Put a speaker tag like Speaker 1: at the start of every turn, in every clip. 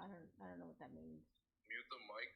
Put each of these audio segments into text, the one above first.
Speaker 1: I don't know what that means.
Speaker 2: Mute the mic.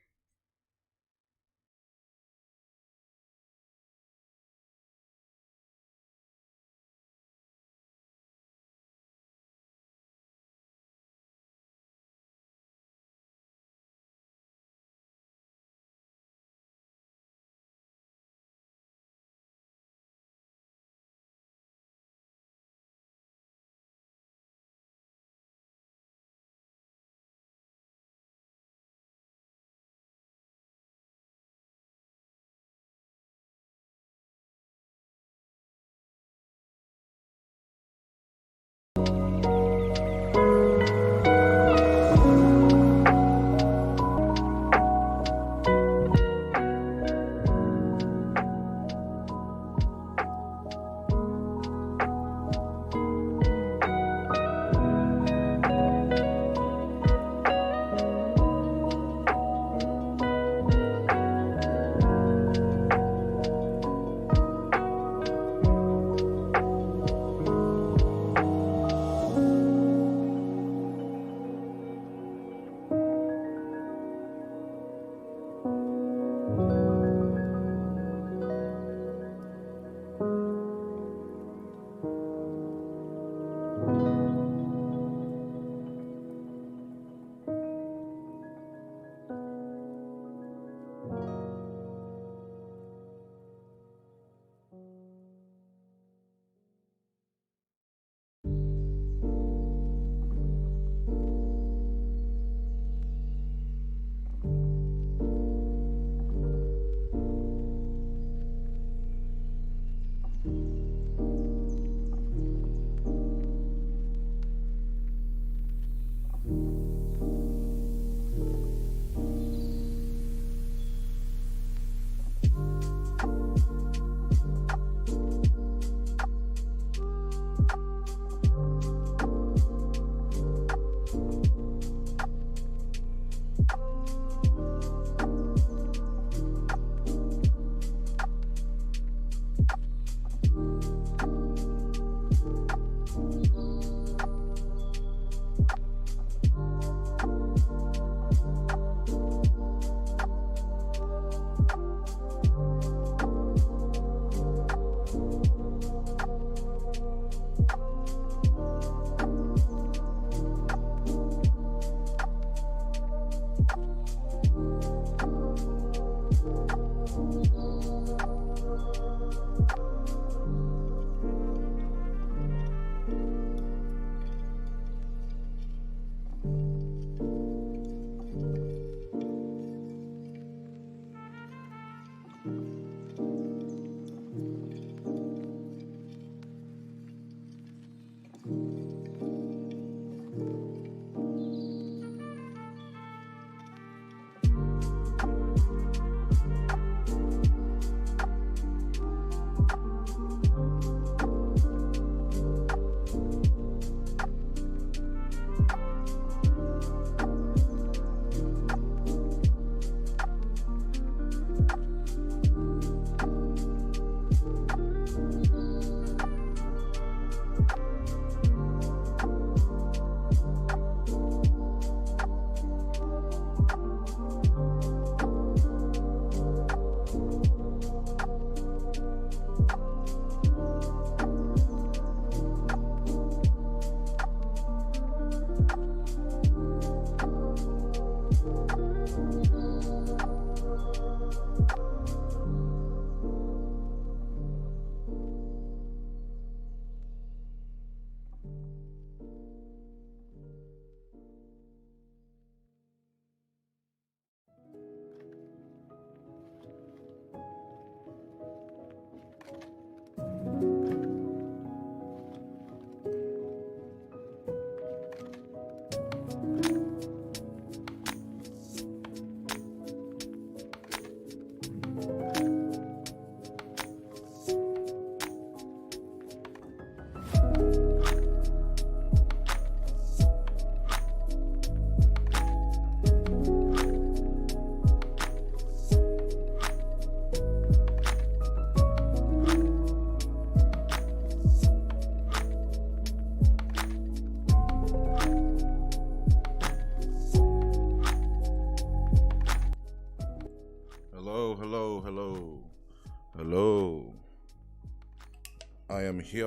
Speaker 1: I am here.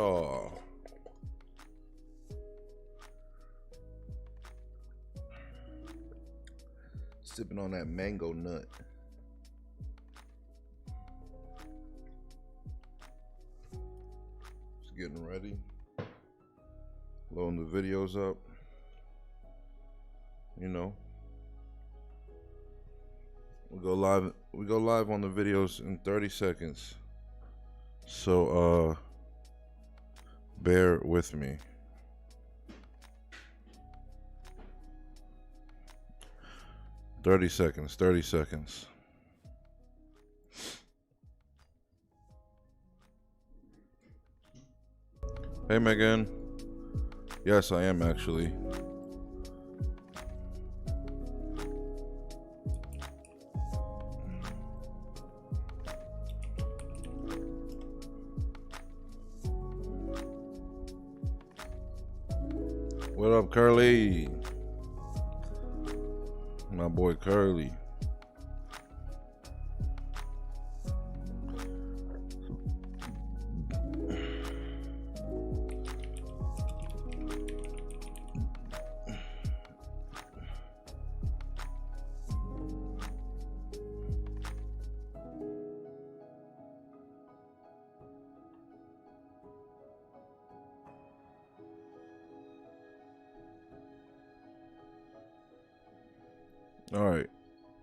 Speaker 1: Sipping on that mango nut. Just getting ready. Loading the videos up. You know. We go live on the videos in 30 seconds. So bear with me. Thirty seconds. Hey Megan. Yes, I am actually. What up, Curly? My boy Curly. All right.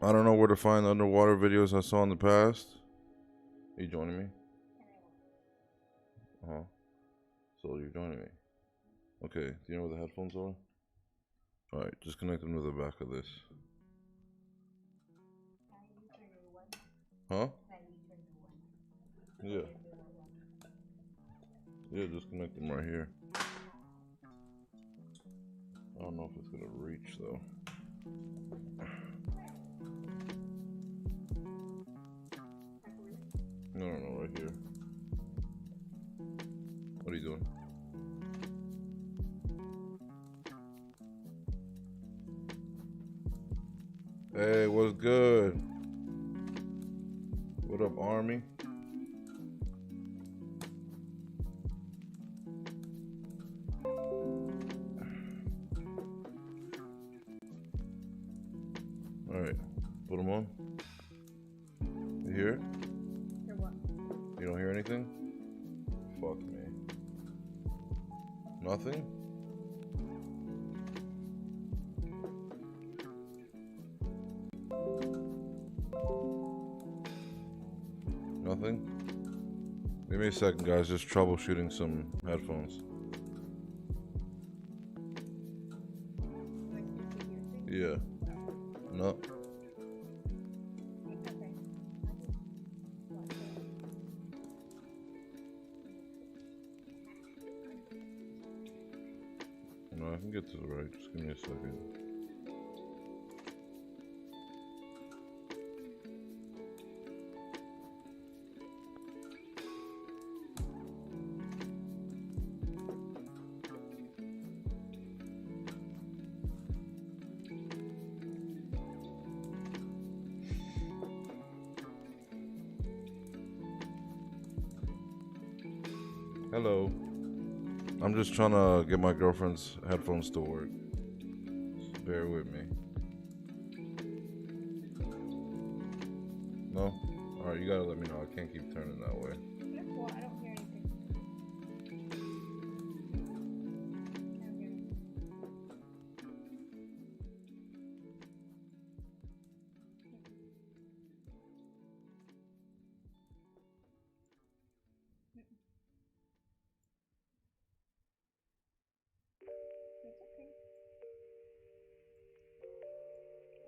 Speaker 1: I don't know where to find the underwater videos I saw in the past. Are you joining me? Uh-huh. So you're joining me. Okay. Do you know where the headphones are? All right. Just connect them to the back of this. Huh? Yeah. Yeah, just connect them right here. I don't know if it's gonna reach though. No, right here. What are you doing? Hey, what's good? What up, Army? All right, put them on. You hear it?
Speaker 2: Hear what?
Speaker 1: You don't hear anything? Fuck me. Nothing? Nothing? Give me a second, guys. Just troubleshooting some headphones. Yeah. No. No, I can get to the right. Just give me a second. Hello. I'm just trying to get my girlfriend's headphones to work. Just bear with me. No? Alright, you gotta let me know. I can't keep turning that way.
Speaker 2: Well, I don't hear anything. It's okay.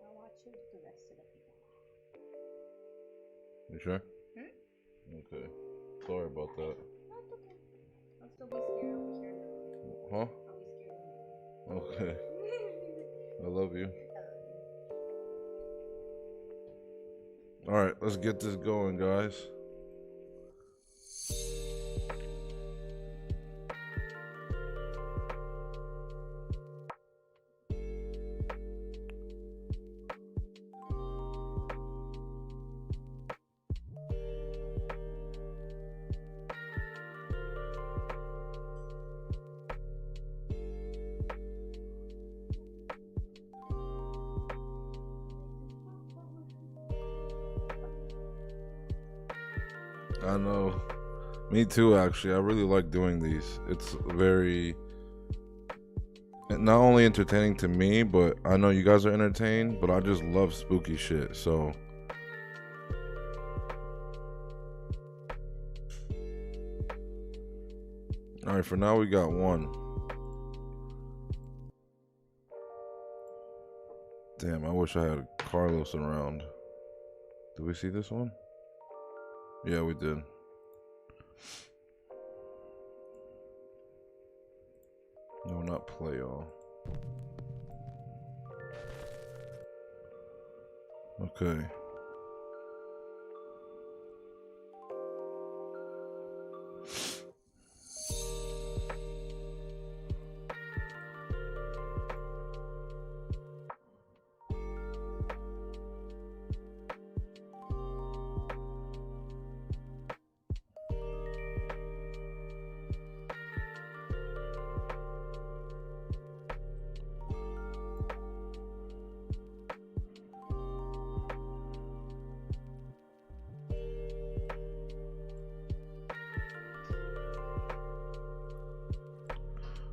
Speaker 2: I'll watch you with the rest of the people.
Speaker 1: You sure?
Speaker 2: Hmm?
Speaker 1: Okay. Sorry about that.
Speaker 2: No, it's okay. I'll still be scared over here in the room.
Speaker 1: Huh?
Speaker 2: I'll be scared in the room.
Speaker 1: Okay. I love you. Alright, let's get this going, guys. I know. Me too, actually. I really like doing these. It's very not only entertaining to me, but I know you guys are entertained, but I just love spooky shit, so. Alright, for now we got one. Damn, I wish I had Carlos around. Did we see this one? Yeah, we did. No, not play all. Okay.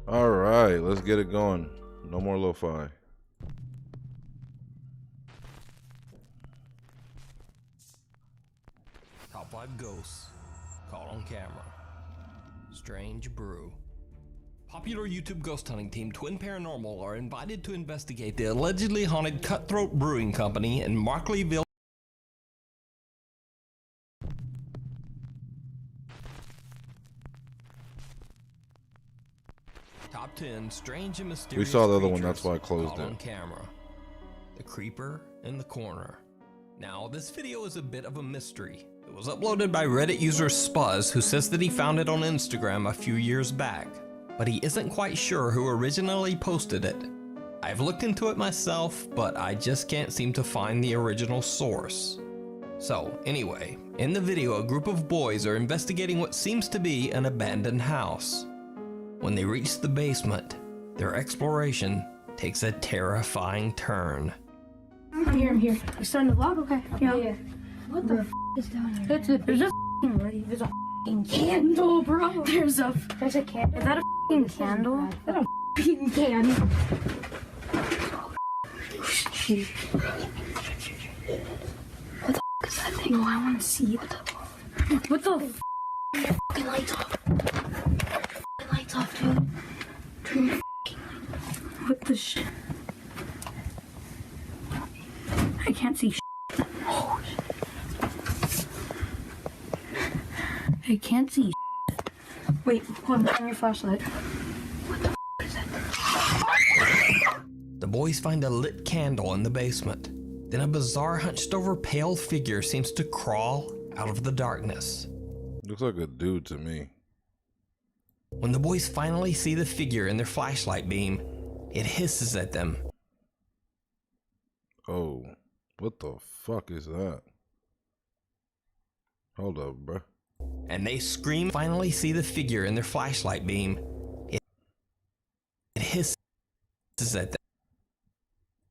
Speaker 1: All right, let's get it going. No more lo-fi.
Speaker 3: Top 5 ghosts caught on camera. Strange brew. Popular YouTube ghost hunting team Twin Paranormal are invited to investigate the allegedly haunted Cutthroat Brewing Company in Markleyville. Top 10 strange and mysterious.
Speaker 1: We saw the other one, that's why I closed it.
Speaker 3: On camera. The Creeper in the Corner. Now, this video is a bit of a mystery. It was uploaded by Reddit user Spuzz, who says that he found it on Instagram a few years back, but he isn't quite sure who originally posted it. I've looked into it myself, but I just can't seem to find the original source. So, anyway, in the video, a group of boys are investigating what seems to be an abandoned house. When they reach the basement, their exploration takes a terrifying turn.
Speaker 2: I'm here. You starting the vlog? Okay. Yeah. What the is down here? There's a candle, bro. There's a candle. Is that a candle? Is that a candle? What the is that thing? Oh, I want to see it. What the fucking lights off? Lights off, dude. Turn the what the shit? I can't see shit. Oh, shit. I can't see shit. Wait, hold on, turn your flashlight. What the is that?
Speaker 3: The boys find a lit candle in the basement. Then a bizarre hunched over pale figure seems to crawl out of the darkness.
Speaker 1: Looks like a dude to me.
Speaker 3: When the boys finally see the figure in their flashlight beam, it hisses at them.
Speaker 1: Oh, what the fuck is that? Hold up, bruh.
Speaker 3: And they scream. Finally see the figure in their flashlight beam. It hisses at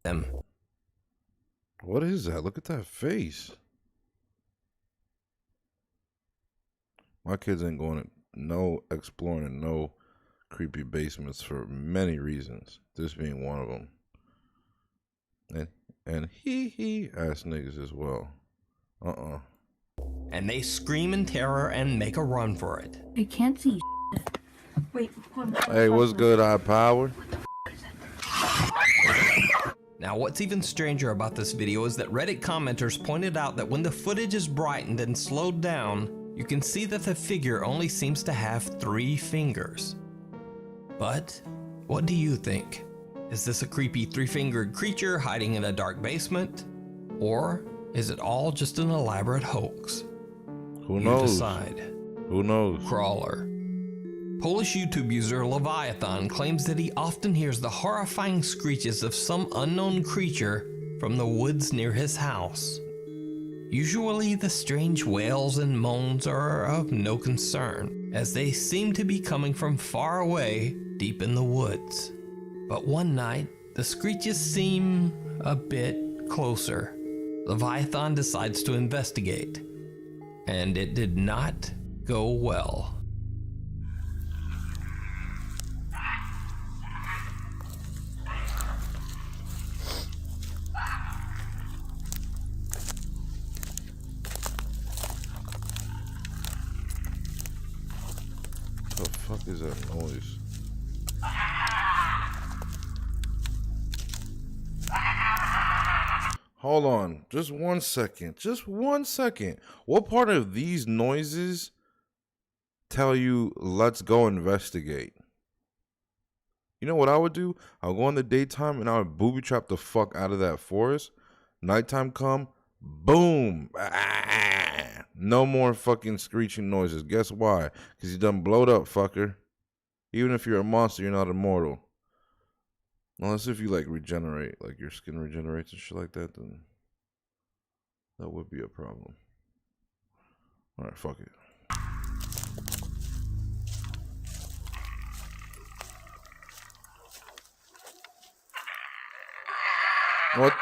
Speaker 3: them.
Speaker 1: What is that? Look at that face. My kids ain't going to no exploring no creepy basements for many reasons. This being one of them. And he ass niggas as well.
Speaker 3: And they scream in terror and make a run for it.
Speaker 2: I can't see shit. Wait, hold on.
Speaker 1: Hey, what's good, high power?
Speaker 3: Now, what's even stranger about this video is that Reddit commenters pointed out that when the footage is brightened and slowed down, you can see that the figure only seems to have 3 fingers. But what do you think? Is this a creepy 3-fingered creature hiding in a dark basement? Or is it all just an elaborate hoax?
Speaker 1: Who knows?
Speaker 3: You decide.
Speaker 1: Who knows?
Speaker 3: Crawler. Polish YouTube user Leviathan claims that he often hears the horrifying screeches of some unknown creature from the woods near his house. Usually the strange wails and moans are of no concern, as they seem to be coming from far away, deep in the woods. But one night, the screeches seem a bit closer. Leviathan decides to investigate. and it did not go well.
Speaker 1: What the fuck is that noise? Hold on, just 1 second. Just 1 second. What part of these noises tell you, let's go investigate? You know what I would do? I'll go in the daytime and I would booby trap the fuck out of that forest. Nighttime come, boom. Ah, no more fucking screeching noises. Guess why? Because you done blowed up, fucker. Even if you're a monster, you're not immortal. Unless if you like regenerate, like your skin regenerates and shit like that, then that would be a problem. Alright, fuck it. What?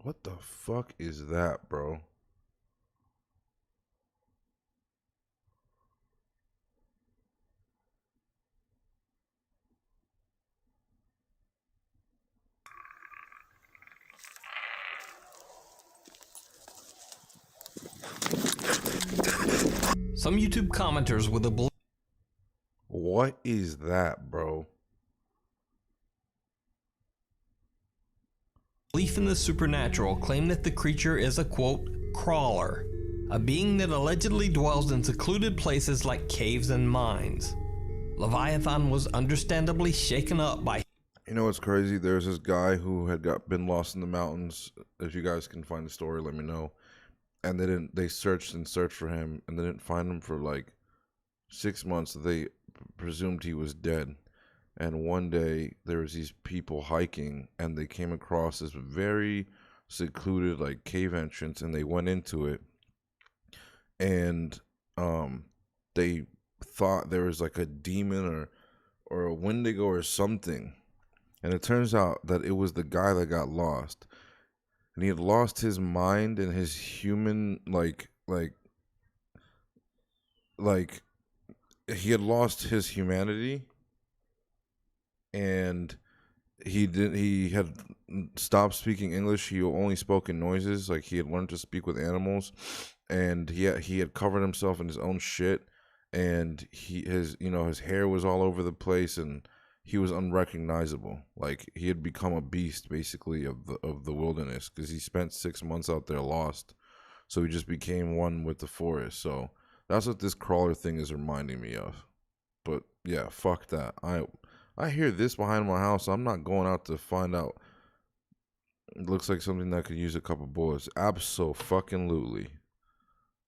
Speaker 1: What the fuck is that, bro?
Speaker 3: Some YouTube commenters with a
Speaker 1: What is that, bro?
Speaker 3: belief in the supernatural claim that the creature is a, quote, crawler, a being that allegedly dwells in secluded places like caves and mines. Leviathan was understandably shaken up by...
Speaker 1: You know what's crazy? There's this guy who had been lost in the mountains. If you guys can find the story, let me know. And they searched and searched for him, and they didn't find him for like 6 months. They presumed he was dead. And one day there was these people hiking, and they came across this very secluded like cave entrance, and they went into it, and they thought there was like a demon or a wendigo or something. And it turns out that it was the guy that got lost. And he had lost his mind and his human like he had lost his humanity, and he had stopped speaking English. He only spoke in noises. Like, he had learned to speak with animals, and he had covered himself in his own shit, and his hair was all over the place, and he was unrecognizable. Like, he had become a beast basically of the wilderness, because he spent 6 months out there lost. So he just became one with the forest. So that's what this crawler thing is reminding me of. But yeah, fuck that. I hear this behind my house. I'm not going out to find out. It looks like something that could use a couple bullets. Abso-fucking-lutely.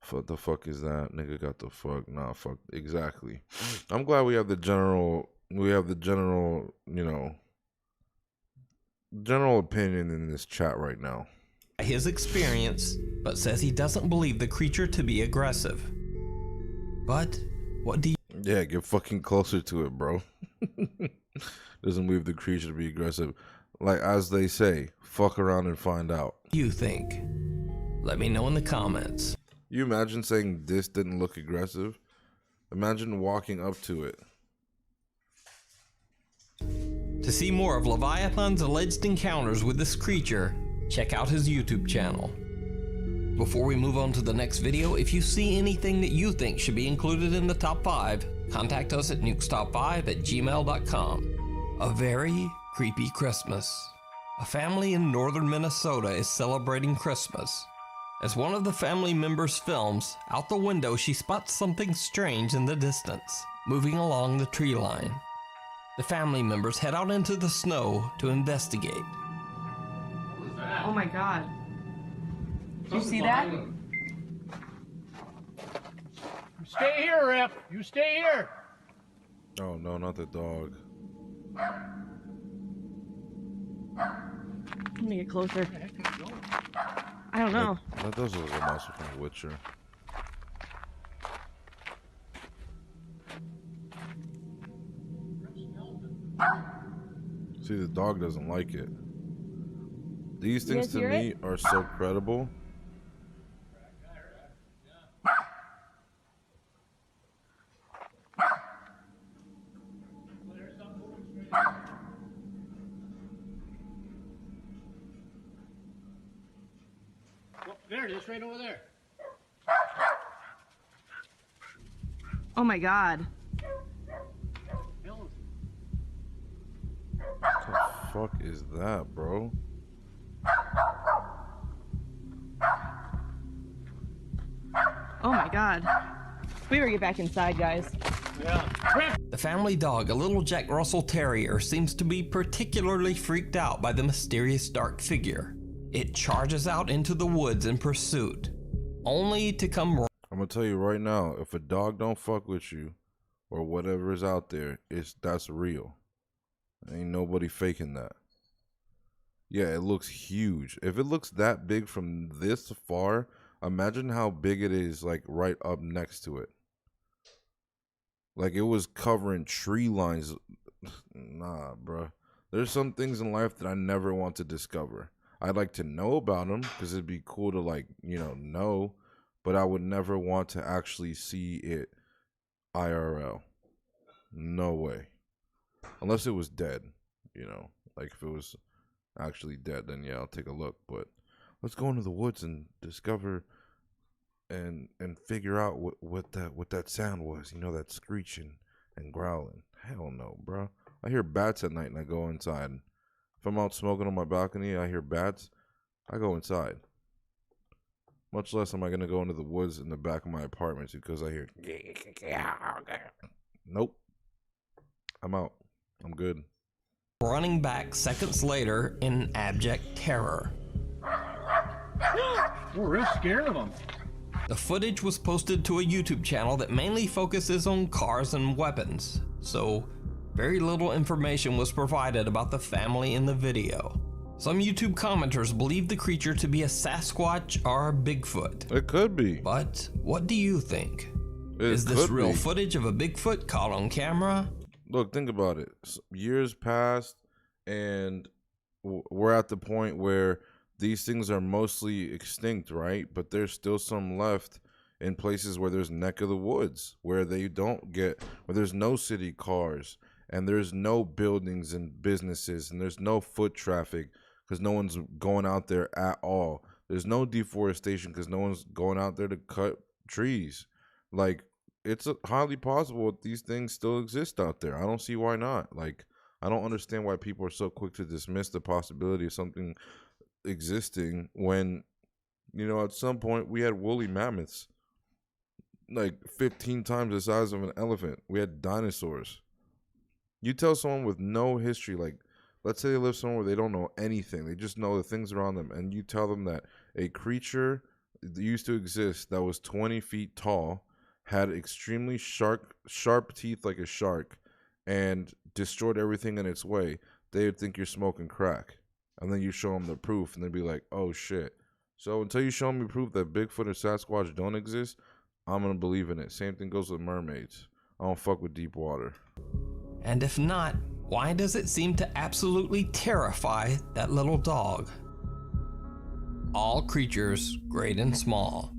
Speaker 1: What the fuck is that? Nigga got the fuck. Nah, fuck. Exactly. I'm glad we have the general, general opinion in this chat right now.
Speaker 3: his experience, but says he doesn't believe the creature to be aggressive. But what do
Speaker 1: Yeah, get fucking closer to it, bro. Doesn't believe the creature to be aggressive. Like, as they say, fuck around and find out.
Speaker 3: you think? Let me know in the comments.
Speaker 1: You imagine saying this didn't look aggressive? Imagine walking up to it.
Speaker 3: To see more of Leviathan's alleged encounters with this creature, check out his YouTube channel. Before we move on to the next video, if you see anything that you think should be included in the top 5, contact us at nukestop5@gmail.com. A very creepy Christmas. A family in northern Minnesota is celebrating Christmas. As one of the family members films, out the window she spots something strange in the distance, moving along the tree line. The family members head out into the snow to investigate.
Speaker 4: Oh my god. Did you see that?
Speaker 5: Stay here, Rip. You stay here.
Speaker 1: Oh no, not the dog.
Speaker 4: Let me get closer. I don't know.
Speaker 1: That does look like a monster from Witcher. See, the dog doesn't like it. These things to me are so credible.
Speaker 5: Well, there it is, right over there.
Speaker 4: Oh my god.
Speaker 5: Hell,
Speaker 1: What the fuck is that, bro?
Speaker 4: Oh my god. We better get back inside, guys.
Speaker 5: yeah.
Speaker 3: The family dog, a little Jack Russell Terrier, seems to be particularly freaked out by the mysterious dark figure. It charges out into the woods in pursuit, only to come
Speaker 1: I'm gonna tell you right now, if a dog don't fuck with you, or whatever is out there, that's real. Ain't nobody faking that. Yeah, it looks huge. If it looks that big from this far, imagine how big it is, like, right up next to it. Like, it was covering tree lines. Nah, bruh. There's some things in life that I never want to discover. I'd like to know about them, because it'd be cool to, like, know. But I would never want to actually see it IRL. No way. Unless it was dead, Like, if it was actually dead, then yeah, I'll take a look. But let's go into the woods and discover and figure out what that sound was. That screeching and growling. Hell no, bro. I hear bats at night and I go inside. If I'm out smoking on my balcony, I hear bats, I go inside. Much less am I gonna go into the woods in the back of my apartment because I hear. Nope. I'm out. I'm good.
Speaker 3: running back seconds later in abject terror.
Speaker 5: We're real scared of them.
Speaker 3: The footage was posted to a YouTube channel that mainly focuses on cars and weapons, so very little information was provided about the family in the video. Some YouTube commenters believe the creature to be a Sasquatch or Bigfoot.
Speaker 1: It could be.
Speaker 3: But what do you think? Is this
Speaker 1: could
Speaker 3: real
Speaker 1: be.
Speaker 3: footage of a Bigfoot caught on camera?
Speaker 1: Look, think about it. Years passed, and we're at the point where these things are mostly extinct, right? But there's still some left in places where there's neck of the woods, where where there's no city cars, and there's no buildings and businesses, and there's no foot traffic because no one's going out there at all. There's no deforestation because no one's going out there to cut trees. Like, it's highly possible that these things still exist out there. I don't see why not. Like, I don't understand why people are so quick to dismiss the possibility of something existing when, at some point we had woolly mammoths, like 15 times the size of an elephant. We had dinosaurs. You tell someone with no history, like, let's say they live somewhere where they don't know anything, they just know the things around them, and you tell them that a creature that used to exist that was 20 feet tall, had extremely sharp teeth like a shark, and destroyed everything in its way, they would think you're smoking crack. And then you show them the proof, and they'd be like, oh shit. So until you show me proof that Bigfoot or Sasquatch don't exist, I'm gonna believe in it. Same thing goes with mermaids. I don't fuck with deep water.
Speaker 3: And if not, why does it seem to absolutely terrify that little dog? All creatures, great and small.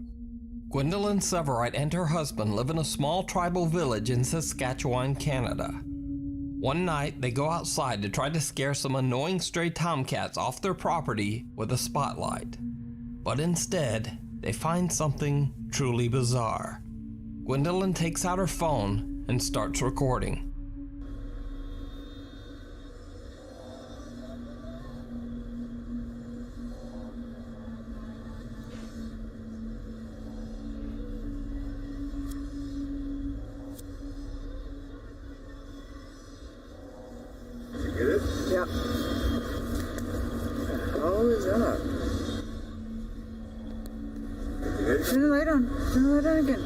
Speaker 3: Gwendolyn Severite and her husband live in a small tribal village in Saskatchewan, Canada. One night, they go outside to try to scare some annoying stray tomcats off their property with a spotlight. But instead, they find something truly bizarre. Gwendolyn takes out her phone and starts recording.
Speaker 6: Yep. How is that? Turn the light on. Turn the light on again.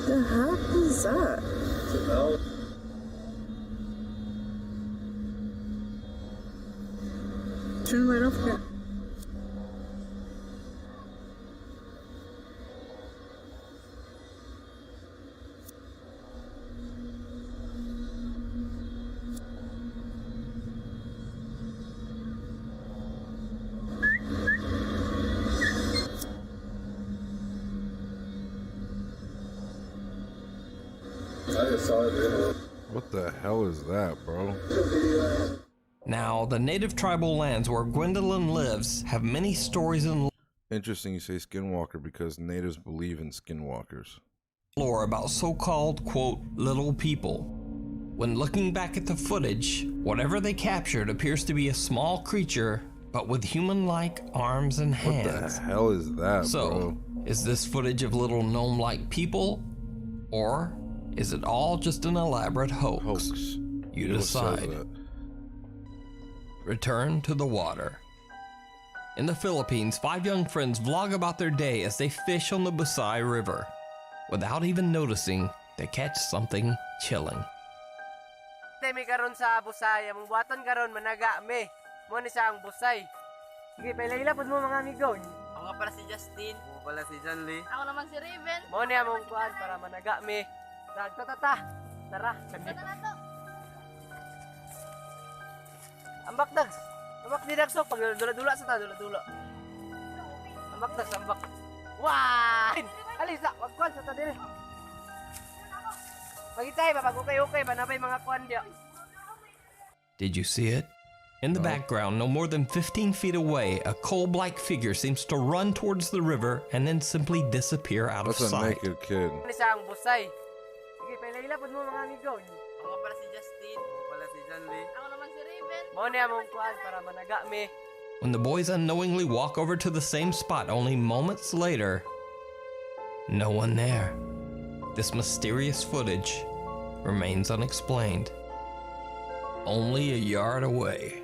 Speaker 6: The heck is that? Turn the light off again.
Speaker 1: What the hell is that, bro?
Speaker 3: Now, the native tribal lands where Gwendolyn lives have many stories and
Speaker 1: Interesting you say skinwalker because natives believe in skinwalkers.
Speaker 3: lore about so-called, quote, little people. When looking back at the footage, whatever they captured appears to be a small creature, but with human-like arms and
Speaker 1: What
Speaker 3: hands.
Speaker 1: the hell is that,
Speaker 3: So,
Speaker 1: bro?
Speaker 3: is this footage of little gnome-like people, or is it all just an elaborate hoax?
Speaker 1: Hoax.
Speaker 3: You
Speaker 1: Who says
Speaker 3: decide.
Speaker 1: that?
Speaker 3: Return to the water. In the Philippines, 5 young friends vlog about their day as they fish on the Busay River. Without even noticing, they catch something chilling.
Speaker 7: Mi karon sa busay, among buhaton karon managa mi. Mo ni sa ang busay. Sige, pailahila pud mo mga amigo. Ako nga pala si Justin. Ako pala si John Lee.
Speaker 8: Ako naman si Raven.
Speaker 7: Mo ni among kuan para managa mi. Tata. Tara.
Speaker 8: Ito na to.
Speaker 7: Ambak dags. Ambak di dagsok pag dula-dula sa ta, dula-dula. Ambak dags, ambak. Wah! Alisa, wag kuan sa ta dire. Pagitay ba pag okay ba nabay mga kuan dia.
Speaker 3: Did you see it? In the background, no more than 15 feet away, a coal-like figure seems to run towards the river and then simply disappear out of
Speaker 1: That's a
Speaker 3: sight.
Speaker 1: naked kid.
Speaker 7: Ni sa ang busay. Sige, pailahila pud mo mga amigo. Ako pala si Justin. Ako pala si John Lee.
Speaker 8: Ako naman si Raven.
Speaker 7: Mo ni among kuan para managa mi.
Speaker 3: When the boys unknowingly walk over to the same spot only moments later, no one there. This mysterious footage remains unexplained. Only a yard away.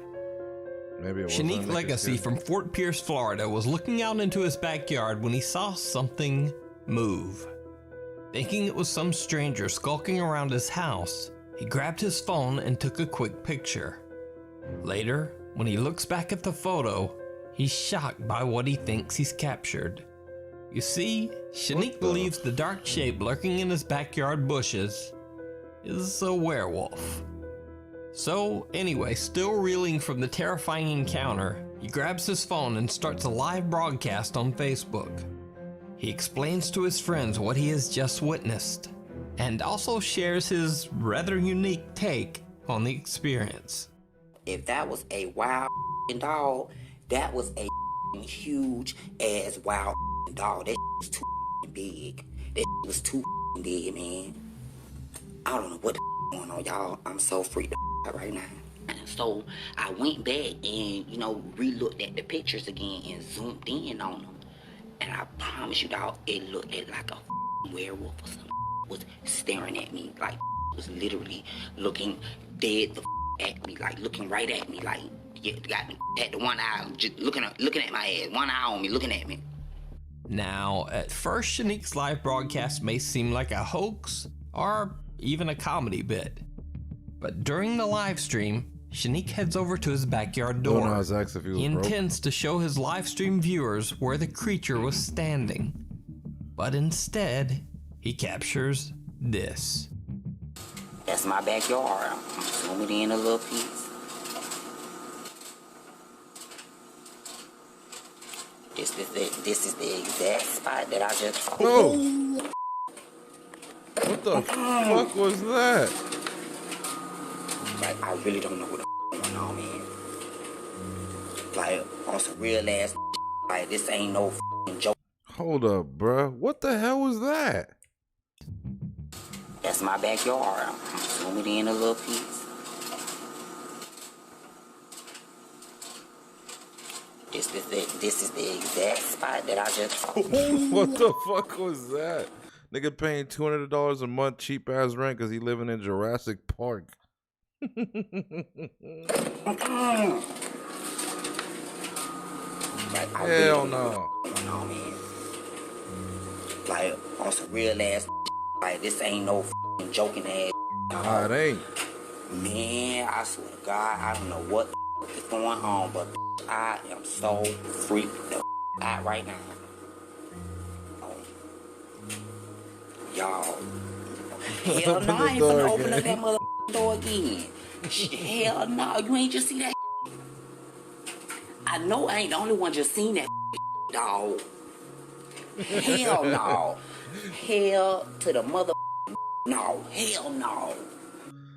Speaker 1: Maybe it was
Speaker 3: Shanique Legacy from Fort Pierce, Florida was looking out into his backyard when he saw something move. Thinking it was some stranger skulking around his house, he grabbed his phone and took a quick picture. Later, when he looks back at the photo, he's shocked by what he thinks he's captured. You see, Shanique believes the dark shape lurking in his backyard bushes is a werewolf. So, anyway, still reeling from the terrifying encounter, he grabs his phone and starts a live broadcast on Facebook. He explains to his friends what he has just witnessed, and also shares his rather unique take on the experience.
Speaker 9: If that was a wild dog, that was a huge ass wild dog. That was too big. That was too big, man. I don't know what the going on, y'all. I'm so freaked out right now. So I went back and, re-looked at the pictures again and zoomed in on them. And I promise you, dog, it looked like a werewolf or something was staring at me. Like, was literally looking dead the at me, like looking right at me, like got me at the one eye, just looking at my ass, one eye on me, looking at me.
Speaker 3: Now, at first, Shanique's live broadcast may seem like a hoax or even a comedy bit. But during the live stream, Shanique heads over to his backyard door.
Speaker 1: Don't ask Zach if he was
Speaker 3: He
Speaker 1: broke.
Speaker 3: intends to show his live stream viewers where the creature was standing. But instead, he captures this.
Speaker 9: That's my backyard. I'm zooming in a little piece. This is the exact spot that I just...
Speaker 1: Oh! What the fuck was that?
Speaker 9: Like, I really don't know what the going on, man. Like, on some real ass like, this ain't no joke.
Speaker 1: Hold up, bruh. What the hell was that?
Speaker 9: That's my backyard. I'm zooming in a little piece. This is the exact spot that I just...
Speaker 1: What the fuck was that? Nigga paying $200 a month cheap ass rent because he living in Jurassic Park.
Speaker 9: Like,
Speaker 1: Hell no.
Speaker 9: No, man. Like, on some real ass like, this ain't no joking ass.
Speaker 1: Nah, it ain't.
Speaker 9: Man, I swear to God, I don't know what is going on, but I am so freaked the out right now. Y'all. Hell no, I ain't finna open up that mother door again. Hell no, you ain't just see that. I know I ain't the only one just seen that dog. Hell no. Hell to the mother no. Hell no.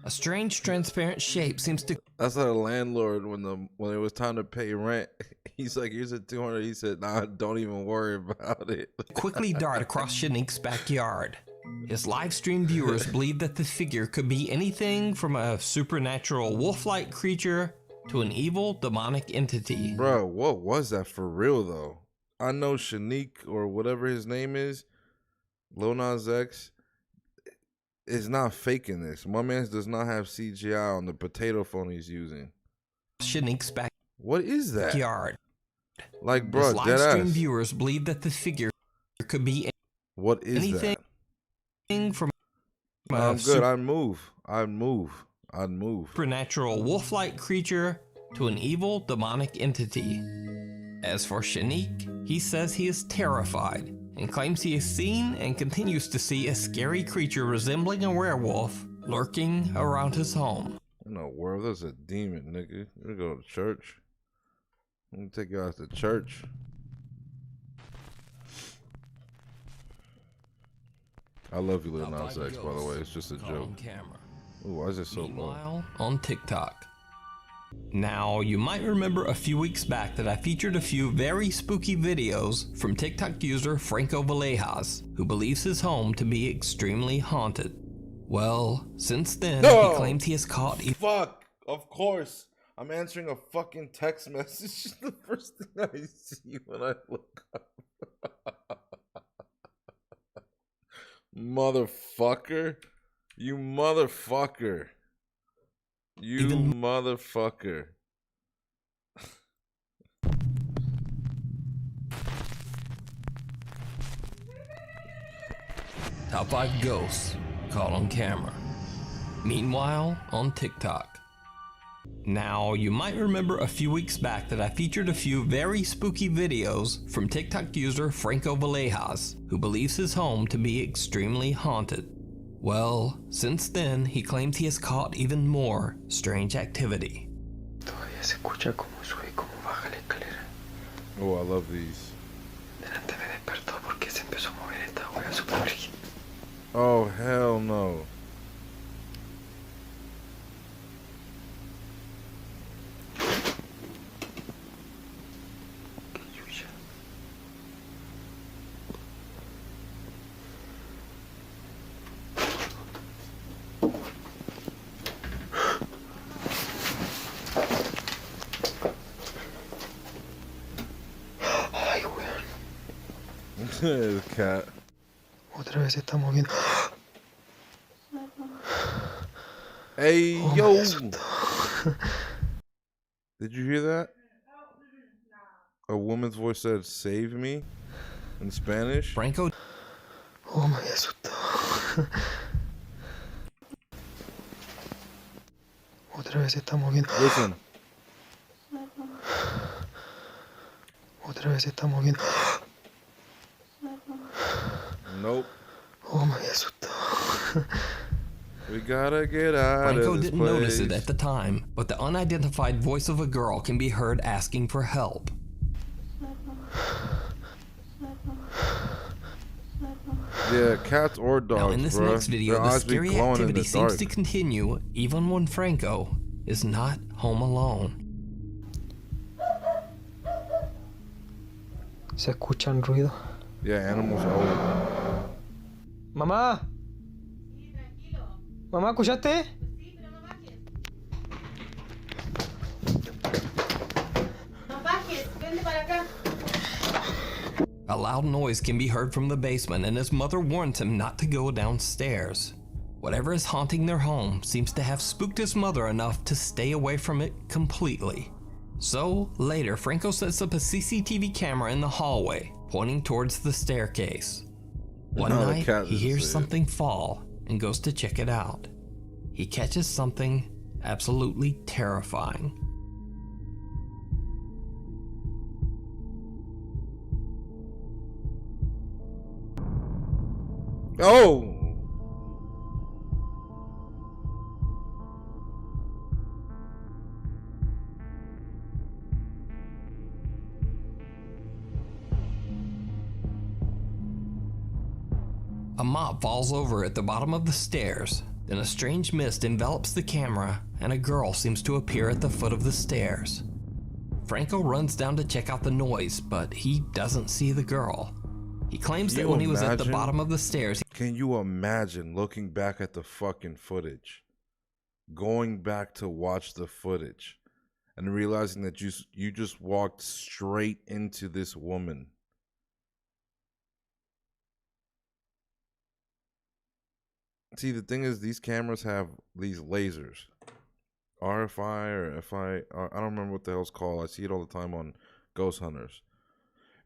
Speaker 3: A strange transparent shape seems to
Speaker 1: That's how the landlord, when it was time to pay rent, he's like, "Here's a 200." He said, "Nah, don't even worry about it."
Speaker 3: quickly dart across Shanique's backyard. His live stream viewers believe that the figure could be anything from a supernatural wolf-like creature to an evil demonic entity.
Speaker 1: Bro, what was that for real though? I know Shanique or whatever his name is, Lil Nas X, is not faking this. My man does not have CGI on the potato phone he's using.
Speaker 3: Shanique's
Speaker 1: What is that?
Speaker 3: backyard.
Speaker 1: Like, bro,
Speaker 3: His live
Speaker 1: dead
Speaker 3: stream
Speaker 1: ass.
Speaker 3: viewers believe that the figure could be
Speaker 1: What is
Speaker 3: anything from
Speaker 1: that? I'm good. I'd move.
Speaker 3: supernatural wolf-like creature to an evil demonic entity. As for Shanique, he says he is terrified and claims he has seen and continues to see a scary creature resembling a werewolf lurking around his home.
Speaker 1: In the world, there's a demon, nigga. You go to church. Let me take you out to church. I love you, Lil Nas X, by the way. It's just a joke. Ooh, why is it so low?
Speaker 3: Meanwhile, on TikTok. Now, you might remember a few weeks back that I featured a few very spooky videos from TikTok user Franco Villejas, who believes his home to be extremely haunted. Well, since then, he claims he has caught...
Speaker 1: Fuck! Of course! I'm answering a fucking text message. The first thing I see when I look up. Motherfucker. You motherfucker. You motherfucker.
Speaker 3: Top 5 ghosts caught on camera. Meanwhile, on TikTok. Now, you might remember a few weeks back that I featured a few very spooky videos from TikTok user Franco Villejas, who believes his home to be extremely haunted. Well, since then, he claims he has caught even more strange activity.
Speaker 10: Todavía se escucha cómo sube y cómo baja la escalera.
Speaker 1: Oh, I love these.
Speaker 10: Delante me despertó porque se empezó a mover esta wea super rígida.
Speaker 1: Oh, hell no.
Speaker 10: Qué chucha. Ay, weón.
Speaker 1: The cat.
Speaker 10: Otra vez se está moviendo.
Speaker 1: Hey,
Speaker 10: Oh,
Speaker 1: yo.
Speaker 10: me asustó.
Speaker 1: Did you hear that? A woman's voice said, "Save me," in Spanish.
Speaker 3: Franco
Speaker 10: Oh, me asustó. Otra vez se está moviendo.
Speaker 1: Listen.
Speaker 10: Otra vez se está moviendo.
Speaker 1: Nope.
Speaker 10: Oh, me asustó.
Speaker 1: We gotta get out
Speaker 3: Franco
Speaker 1: of this
Speaker 3: didn't
Speaker 1: place.
Speaker 3: notice it at the time, but the unidentified voice of a girl can be heard asking for help.
Speaker 1: Yeah, cats or dogs,
Speaker 3: Now, in this
Speaker 1: bruh.
Speaker 3: next video,
Speaker 1: Their
Speaker 3: the
Speaker 1: eyes be
Speaker 3: scary
Speaker 1: glowing in
Speaker 3: activity
Speaker 1: the
Speaker 3: seems
Speaker 1: dark.
Speaker 3: to continue even when Franco is not home alone.
Speaker 10: Se escuchan ruidos.
Speaker 1: Yeah, animals always.
Speaker 10: Mamá. Mamá, ¿escuchaste?
Speaker 3: A loud noise can be heard from the basement, and his mother warns him not to go downstairs. Whatever is haunting their home seems to have spooked his mother enough to stay away from it completely. So, later, Franco sets up a CCTV camera in the hallway, pointing towards the staircase. One
Speaker 1: No, the
Speaker 3: night,
Speaker 1: cat
Speaker 3: he
Speaker 1: doesn't
Speaker 3: hears
Speaker 1: say it.
Speaker 3: something fall and goes to check it out. He catches something absolutely terrifying.
Speaker 1: Oh!
Speaker 3: A mop falls over at the bottom of the stairs. Then a strange mist envelops the camera and a girl seems to appear at the foot of the stairs. Franco runs down to check out the noise, but he doesn't see the girl. He claims that when he was at the bottom of the stairs...
Speaker 1: Can you imagine looking back at the fucking footage? Going back to watch the footage and realizing that you just walked straight into this woman. See, the thing is, these cameras have these lasers. RFI or FI, I don't remember what the hell it's called. I see it all the time on Ghost Hunters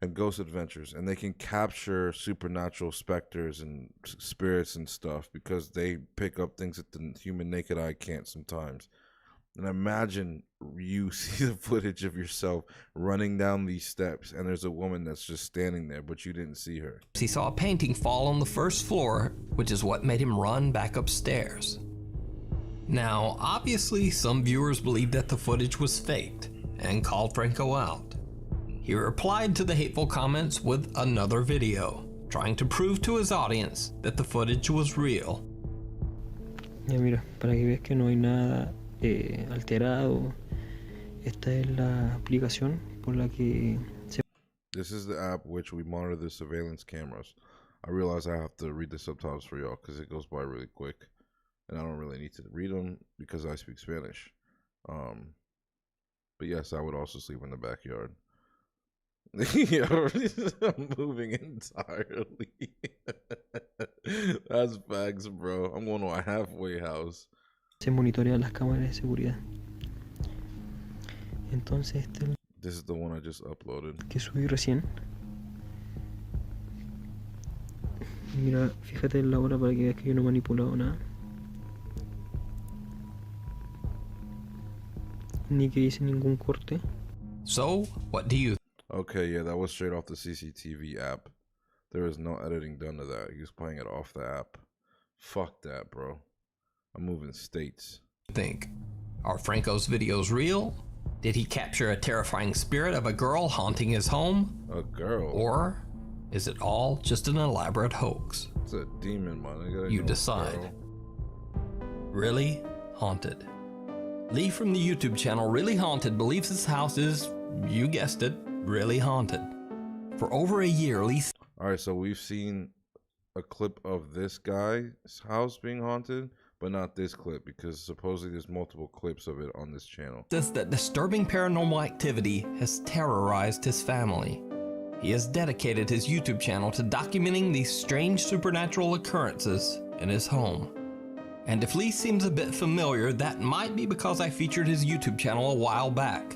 Speaker 1: and Ghost Adventures. And they can capture supernatural specters and spirits and stuff because they pick up things that the human naked eye can't sometimes. And imagine you see the footage of yourself running down these steps and there's a woman that's just standing there, but you didn't see her.
Speaker 3: He saw a painting fall on the first floor, which is what made him run back upstairs. Now, obviously, some viewers believed that the footage was faked and called Franco out. He replied to the hateful comments with another video, trying to prove to his audience that the footage was real.
Speaker 11: Ya mira, para que veas que no hay nada alterado, esta es la aplicación por la que se...
Speaker 1: This is the app which we monitor the surveillance cameras. I realize I have to read the subtitles for y'all because it goes by really quick. And I don't really need to read them because I speak Spanish. But yes, I would also sleep in the backyard. I'm moving entirely. That's facts, bro. I'm going to a halfway house.
Speaker 11: Se monitorean las cámaras de seguridad. Entonces
Speaker 1: This is the one I just uploaded.
Speaker 11: Que subí recién. Mira, fíjate en la hora para que veas que yo no he manipulado nada. Ni que hice ningún corte.
Speaker 3: So, what do you...
Speaker 1: Okay, yeah, that was straight off the CCTV app. There is no editing done to that. He was playing it off the app. Fuck that, bro. I'm moving states.
Speaker 3: Think? Are Franco's videos real? Did he capture a terrifying spirit of a girl haunting his home?
Speaker 1: A girl?
Speaker 3: Or is it all just an elaborate hoax?
Speaker 1: It's a demon, man.
Speaker 3: You decide. Really Haunted. Lee from the YouTube channel Really Haunted believes his house is, you guessed it, really haunted. For over a year, Lee...
Speaker 1: Alright, so we've seen a clip of this guy's house being haunted, but not this clip because supposedly there's multiple clips of it on this channel.
Speaker 3: Says that disturbing paranormal activity has terrorized his family. He has dedicated his YouTube channel to documenting these strange supernatural occurrences in his home. And if Lee seems a bit familiar, that might be because I featured his YouTube channel a while back.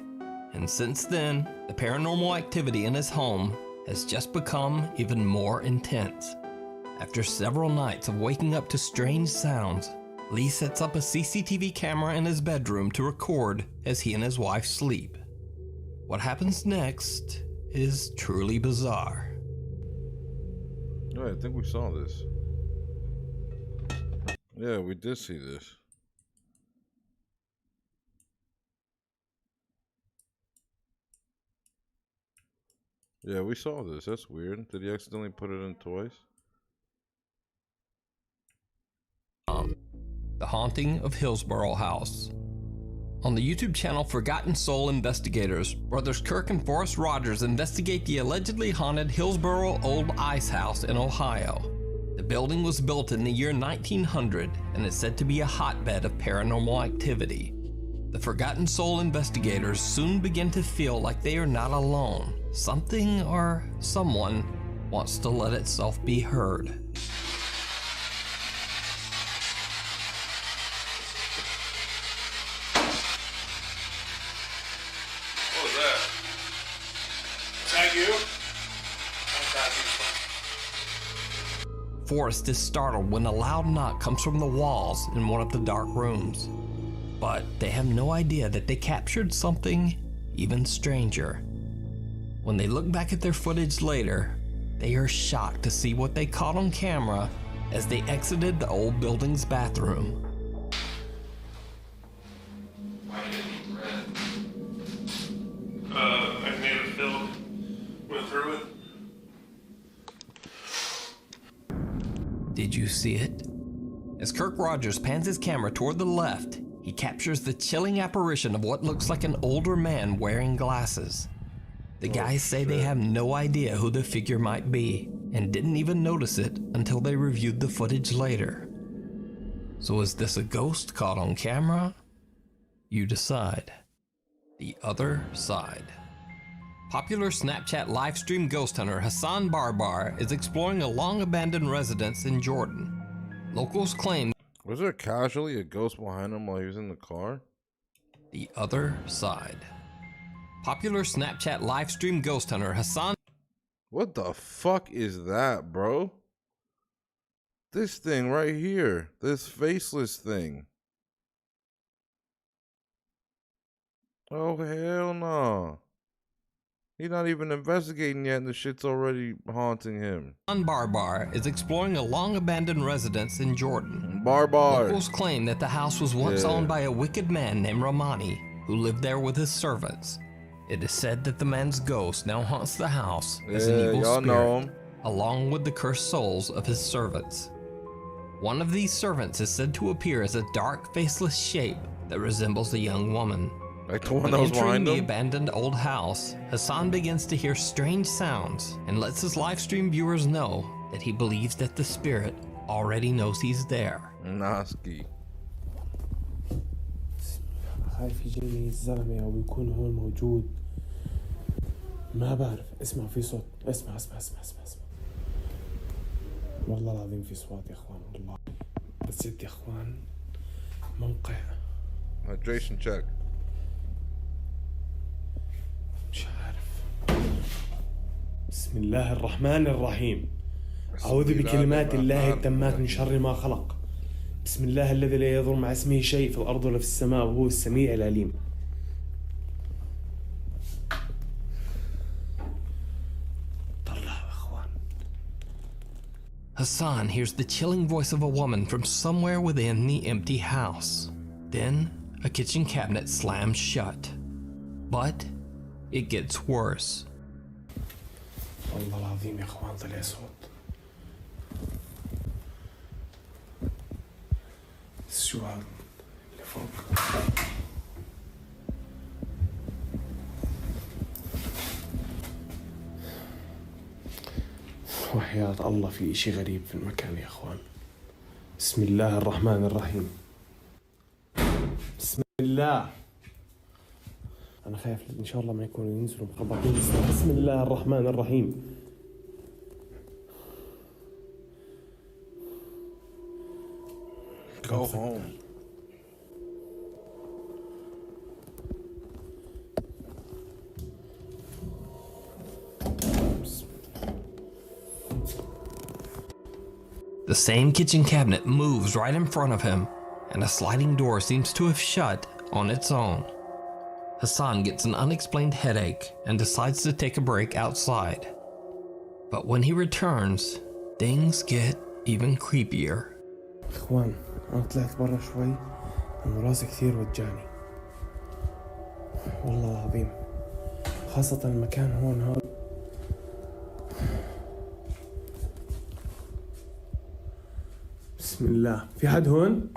Speaker 3: And since then, the paranormal activity in his home has just become even more intense. After several nights of waking up to strange sounds, Lee sets up a CCTV camera in his bedroom to record as he and his wife sleep. What happens next is truly bizarre.
Speaker 1: Yeah, I think we saw this. Yeah, we did see this. Yeah, we saw this. That's weird. Did he accidentally put it in twice?
Speaker 3: The Haunting of Hillsborough House. On the YouTube channel Forgotten Soul Investigators, brothers Kirk and Forrest Rogers investigate the allegedly haunted Hillsborough Old Ice House in Ohio. The building was built in the year 1900 and is said to be a hotbed of paranormal activity. The Forgotten Soul investigators soon begin to feel like they are not alone. Something or someone wants to let itself be heard.
Speaker 1: What was that? Is that you?
Speaker 3: Forrest is startled when a loud knock comes from the walls in one of the dark rooms. But they have no idea that they captured something even stranger. When they look back at their footage later, they are shocked to see what they caught on camera as they exited the old building's bathroom.
Speaker 12: Why did it eat red? I made it filled. Went through it.
Speaker 3: Did you see it? As Kirk Rogers pans his camera toward the left, he captures the chilling apparition of what looks like an older man wearing glasses. The guys say they have no idea who the figure might be, and didn't even notice it until they reviewed the footage later. So is this a ghost caught on camera? You decide. The other side. Popular Snapchat livestream ghost hunter Hassan Barbar is exploring a long-abandoned residence in Jordan. Locals claim...
Speaker 1: Was there casually a ghost behind him while he was in the car?
Speaker 3: The other side. Popular Snapchat livestream ghost hunter Hassan...
Speaker 1: What the fuck is that, bro? This thing right here. This faceless thing. Oh, hell no. He's not even investigating yet and the shit's already haunting him.
Speaker 3: Barbar is exploring a long-abandoned residence in Jordan.
Speaker 1: Barbar.
Speaker 3: Locals claim that the house was once owned by a wicked man named Romani, who lived there with his servants. It is said that the man's ghost now haunts the house as an evil spirit, along with the cursed souls of his servants. One of these servants is said to appear as a dark, faceless shape that resembles a young woman.
Speaker 1: Like the one
Speaker 3: When
Speaker 1: that was
Speaker 3: entering
Speaker 1: behind
Speaker 3: the
Speaker 1: him?
Speaker 3: abandoned old house, Hassan begins to hear strange sounds and lets his livestream viewers know that he believes that the spirit already knows he's there.
Speaker 1: Naski.
Speaker 13: خايف يجيني الزلمة أو يكون هون موجود. ما بعرف. اسمع في صوت. اسمع. والله العظيم في صوت يا اخوان والله. بس يا اخوان موقع.
Speaker 1: Hydration check.
Speaker 13: مش عارف. بسم الله الرحمن الرحيم. أعوذ بكلمات الله التامات من شر ما خلق. بسم الله الذي لا يضر مع اسمه شيء في الأرض ولا في السماء وهو السميع العليم.
Speaker 3: Hassan hears the chilling voice of a woman from somewhere within the empty house. Then, a kitchen cabinet slams shut. But it gets worse.
Speaker 13: والله العظيم يا اخوان طلع صوت. شو هذا اللي فوق؟ وحياة الله في اشي غريب في المكان يا اخوان. بسم الله الرحمن الرحيم. بسم الله. انا خايف ان شاء الله ما يكونوا ينزلوا مخبطين. بسم الله الرحمن الرحيم.
Speaker 1: Go home.
Speaker 3: The same kitchen cabinet moves right in front of him, and a sliding door seems to have shut on its own. Hassan gets an unexplained headache and decides to take a break outside. But when he returns, things get even creepier.
Speaker 13: اخوان انا طلعت برا شوي انه راسي كثير وجعني والله العظيم خاصة المكان هون هذا. بسم الله في حد هون؟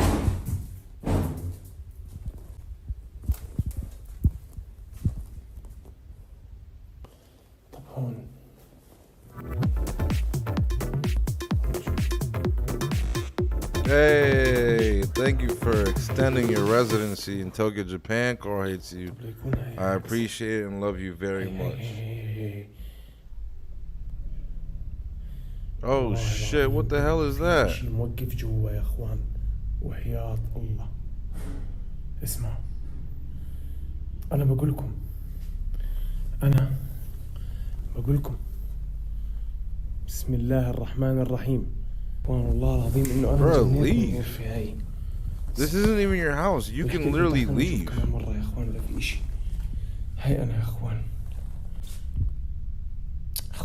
Speaker 13: طب هون
Speaker 1: Hey, thank you for extending your residency in Tokyeojapan. Core hates you. I appreciate it and love you very much. Oh shit, what the hell is that?
Speaker 13: شي موقف جوا يا اخوان وحياة الله. اسمعوا انا بقولكم بسم الله الرحمن الرحيم. والله العظيم انه انا
Speaker 1: Bro,
Speaker 13: جنيت
Speaker 1: leave.
Speaker 13: الغرفة هاي.
Speaker 1: This isn't even your house. You can literally leave.
Speaker 13: كمان مرة يا اخوان ولا في اشي. هاي انا يا اخوان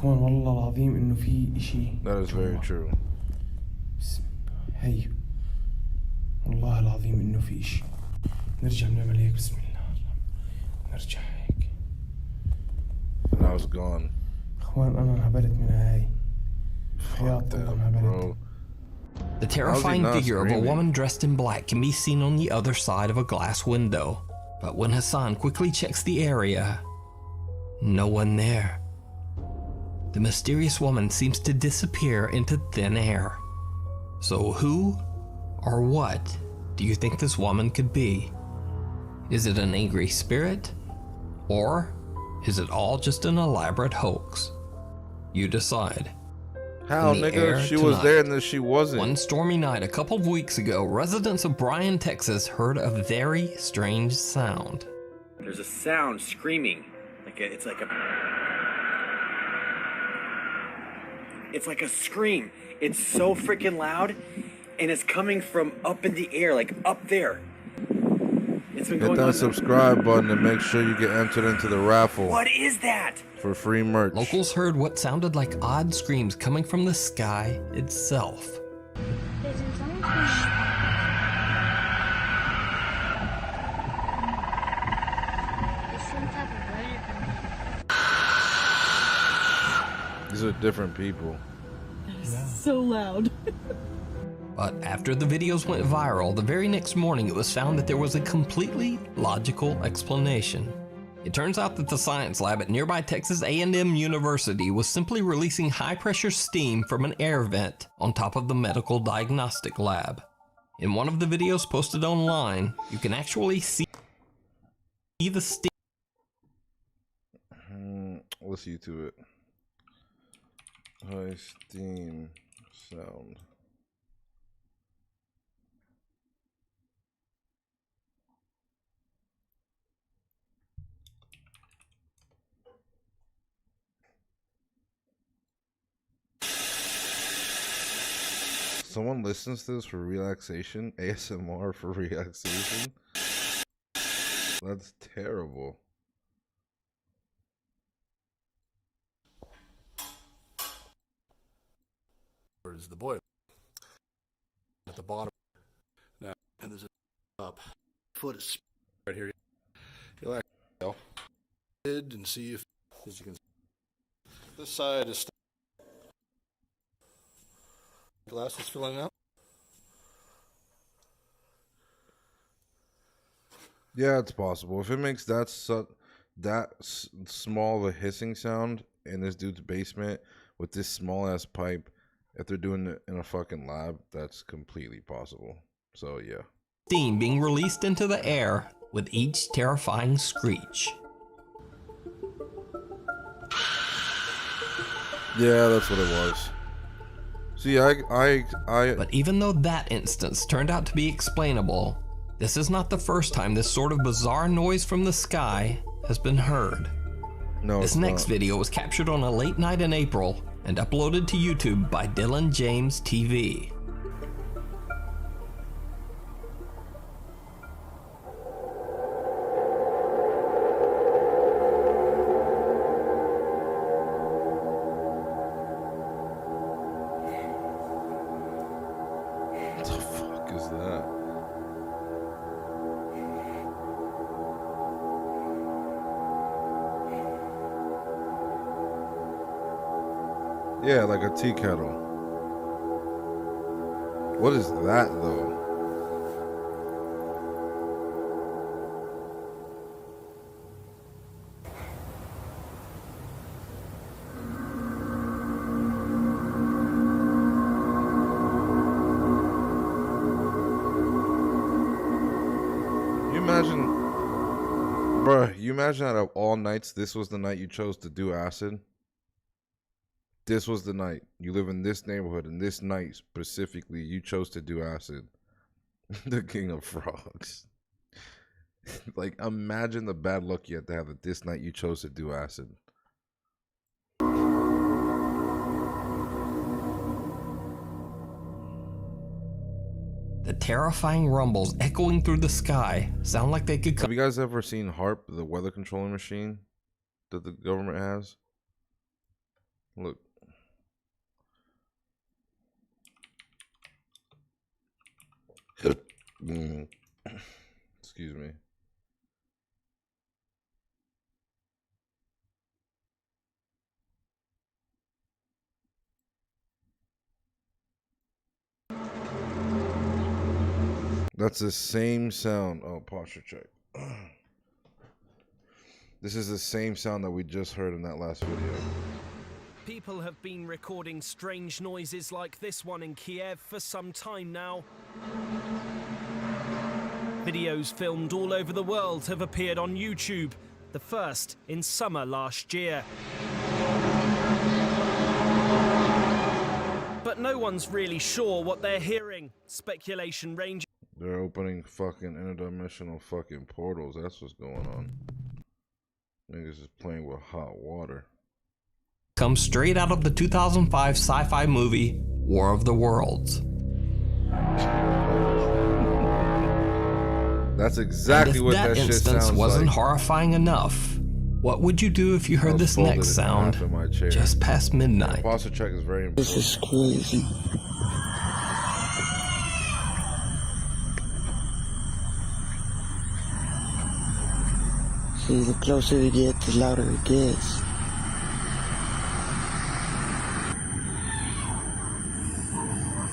Speaker 13: والله العظيم انه في اشي.
Speaker 1: That is very true.
Speaker 13: هاي والله العظيم انه في اشي. نرجع نعمل هيك. بسم الله نرجع هيك.
Speaker 1: Now it's gone.
Speaker 13: اخوان انا انهبلت من هاي. حياة الله انهبلت.
Speaker 1: Bro.
Speaker 3: The terrifying
Speaker 1: not
Speaker 3: figure of a
Speaker 1: screaming?
Speaker 3: woman dressed in black can be seen on the other side of a glass window. But when Hassan quickly checks the area, no one there. The mysterious woman seems to disappear into thin air. So who or what do you think this woman could be? Is it an angry spirit? Or is it all just an elaborate hoax? You decide.
Speaker 1: How,
Speaker 3: In the air
Speaker 1: nigga? She was
Speaker 3: tonight.
Speaker 1: there and then she wasn't.
Speaker 3: One stormy night a couple of weeks ago, residents of Bryan, Texas heard a very strange sound.
Speaker 14: There's a sound screaming. It's like a scream. It's so freaking loud, and it's coming from up in the air, like up there. It's been
Speaker 1: Hit
Speaker 14: going
Speaker 1: that
Speaker 14: on.
Speaker 1: subscribe button and make sure you get entered into the raffle
Speaker 14: What is that?
Speaker 1: for free merch.
Speaker 3: Locals heard what sounded like odd screams coming from the sky itself.
Speaker 1: These are different people.
Speaker 15: So loud.
Speaker 3: But after the videos went viral, the very next morning it was found that there was a completely logical explanation. It turns out that the science lab at nearby Texas A&M University was simply releasing high-pressure steam from an air vent on top of the medical diagnostic lab. In one of the videos posted online, you can actually see the steam.
Speaker 1: Let's YouTube it. High steam sound. Someone listens to this for relaxation? ASMR for relaxation? That's terrible.
Speaker 16: Is the boiler at the bottom now, and there's a up foot is right here. You'll actually and see if, as you can see, this side is glass is filling up.
Speaker 1: Yeah, it's possible. If it makes that small of a hissing sound in this dude's basement with this small ass pipe, if they're doing it in a fucking lab, that's completely possible. So yeah.
Speaker 3: Steam being released into the air with each terrifying screech.
Speaker 1: Yeah, that's what it was. See,
Speaker 3: But even though that instance turned out to be explainable, this is not the first time this sort of bizarre noise from the sky has been heard.
Speaker 1: No,
Speaker 3: this next video was captured on a late night in April and uploaded to YouTube by Dylan James TV.
Speaker 1: What the fuck is that? Yeah, like a tea kettle. What is that though? You imagine, bruh, you imagine out of all nights, this was the night you chose to do acid? This was the night. You live in this neighborhood, and this night specifically, you chose to do acid. The king of frogs. Like, imagine the bad luck you had to have that this night you chose to do acid.
Speaker 3: The terrifying rumbles echoing through the sky sound like they could come.
Speaker 1: Have you guys ever seen HARP, the weather controlling machine that the government has? Look. Excuse me. That's the same sound. Oh, posture check. This is the same sound that we just heard in that last video.
Speaker 17: People have been recording strange noises like this one in Kiev for some time now. Videos filmed all over the world have appeared on YouTube, the first in summer last year. But no one's really sure what they're hearing. Speculation ranges.
Speaker 1: They're opening fucking interdimensional fucking portals. That's what's going on. Niggas is playing with hot water.
Speaker 3: Comes straight out of the 2005 sci-fi movie War of the Worlds.
Speaker 1: That's exactly what that shit sounds like. If that instance
Speaker 3: wasn't horrifying enough, what would you do if you heard this next sound just past midnight?
Speaker 1: Posture check is very important.
Speaker 18: This is crazy. See, the closer we get, the louder it gets.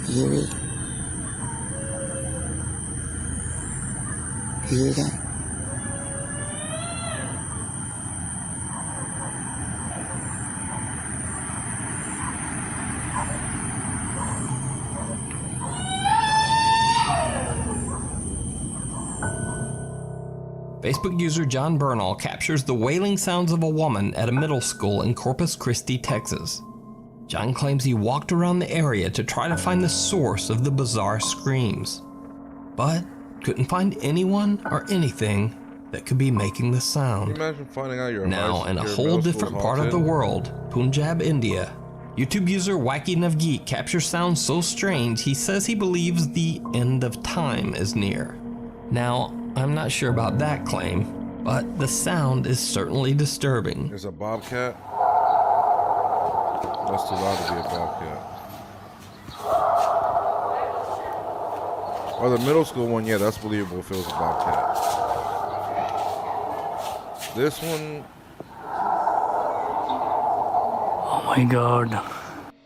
Speaker 18: You hear it? You hear that?
Speaker 3: Facebook user John Bernal captures the wailing sounds of a woman at a middle school in Corpus Christi, Texas. John claims he walked around the area to try to find the source of the bizarre screams, but couldn't find anyone or anything that could be making the sound.
Speaker 1: Can you imagine finding out your
Speaker 3: now, in a whole different part of the world, Punjab, India, YouTube user Wacky Navgeek captures sounds so strange he says he believes the end of time is near. Now, I'm not sure about that claim, but the sound is certainly disturbing.
Speaker 1: There's a bobcat. That's too loud to be a bobcat. Or the middle school one, yeah, that's believable if it was a bobcat. This one...
Speaker 18: Oh my god.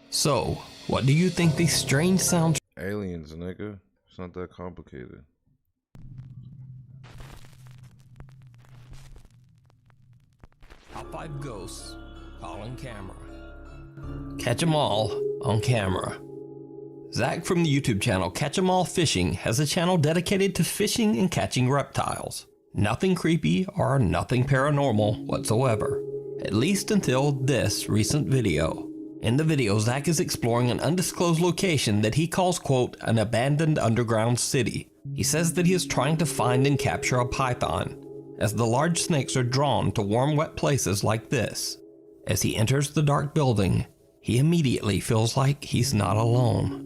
Speaker 3: So, what do you think these strange sounds...
Speaker 1: Aliens, nigga. It's not that complicated.
Speaker 3: Top 5 ghosts calling camera. Catch 'em all on camera. Zach from the YouTube channel Catch 'em All Fishing has a channel dedicated to fishing and catching reptiles. Nothing creepy or nothing paranormal whatsoever. At least until this recent video. In the video, Zach is exploring an undisclosed location that he calls, quote, an abandoned underground city. He says that he is trying to find and capture a python, as the large snakes are drawn to warm, wet places like this. As he enters the dark building, he immediately feels like he's not alone.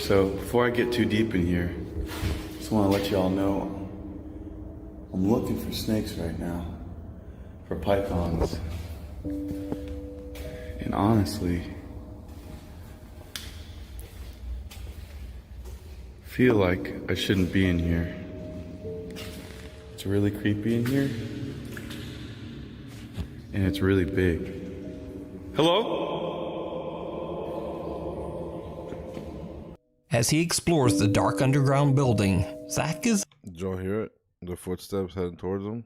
Speaker 19: So, before I get too deep in here, I just want to let you all know I'm looking for snakes right now, for pythons. And honestly, feel like I shouldn't be in here. It's really creepy in here, and it's really big. Hello?
Speaker 3: As he explores the dark underground building, Zach is...
Speaker 1: Did y'all hear it? The footsteps heading towards him?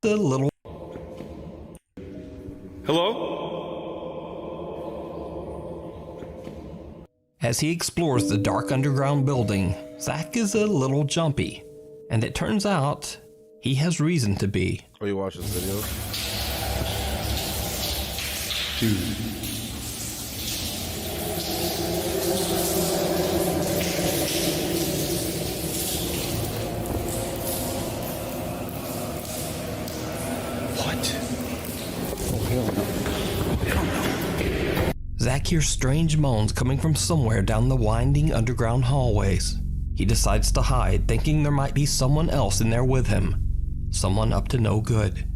Speaker 3: A little...
Speaker 19: Hello?
Speaker 3: As he explores the dark underground building, Zach is a little jumpy. And it turns out, he has reason to be.
Speaker 1: Oh, you watch this video?
Speaker 19: Dude.
Speaker 3: Zach hears strange moans coming from somewhere down the winding underground hallways. He decides to hide, thinking there might be someone else in there with him. Someone up to no good.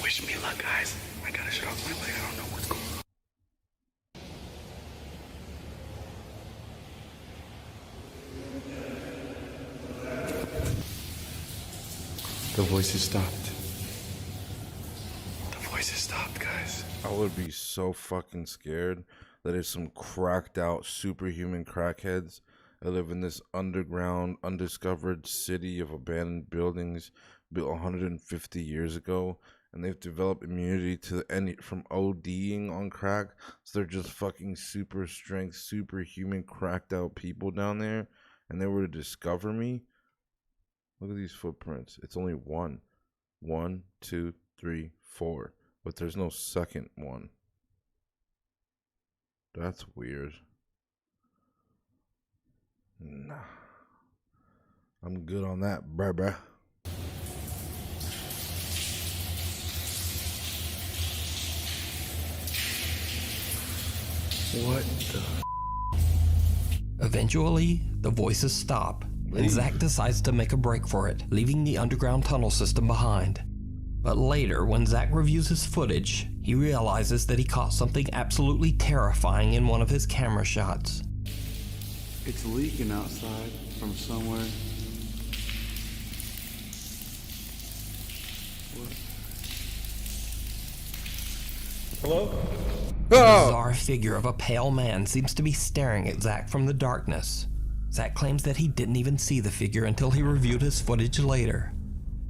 Speaker 19: Wish me luck, guys. I gotta shut off my light. I don't know what's going on. The voices stopped. The voices stopped, guys.
Speaker 1: I would be so fucking scared that there's some cracked out superhuman crackheads that live in this underground, undiscovered city of abandoned buildings built 150 years ago, and they've developed immunity to any from ODing on crack. So they're just fucking super strength, superhuman, cracked out people down there, and they were to discover me. Look at these footprints. It's only one, 1, 2, 3, 4. But there's no second one. That's weird. Nah. I'm good on that, bruh.
Speaker 3: What the? Eventually, the voices stop, and Zach decides to make a break for it, leaving the underground tunnel system behind. But later, when Zach reviews his footage, he realizes that he caught something absolutely terrifying in one of his camera shots.
Speaker 19: It's leaking outside from somewhere.
Speaker 13: Hello?
Speaker 3: The bizarre figure of a pale man seems to be staring at Zach from the darkness. Zach claims that he didn't even see the figure until he reviewed his footage later.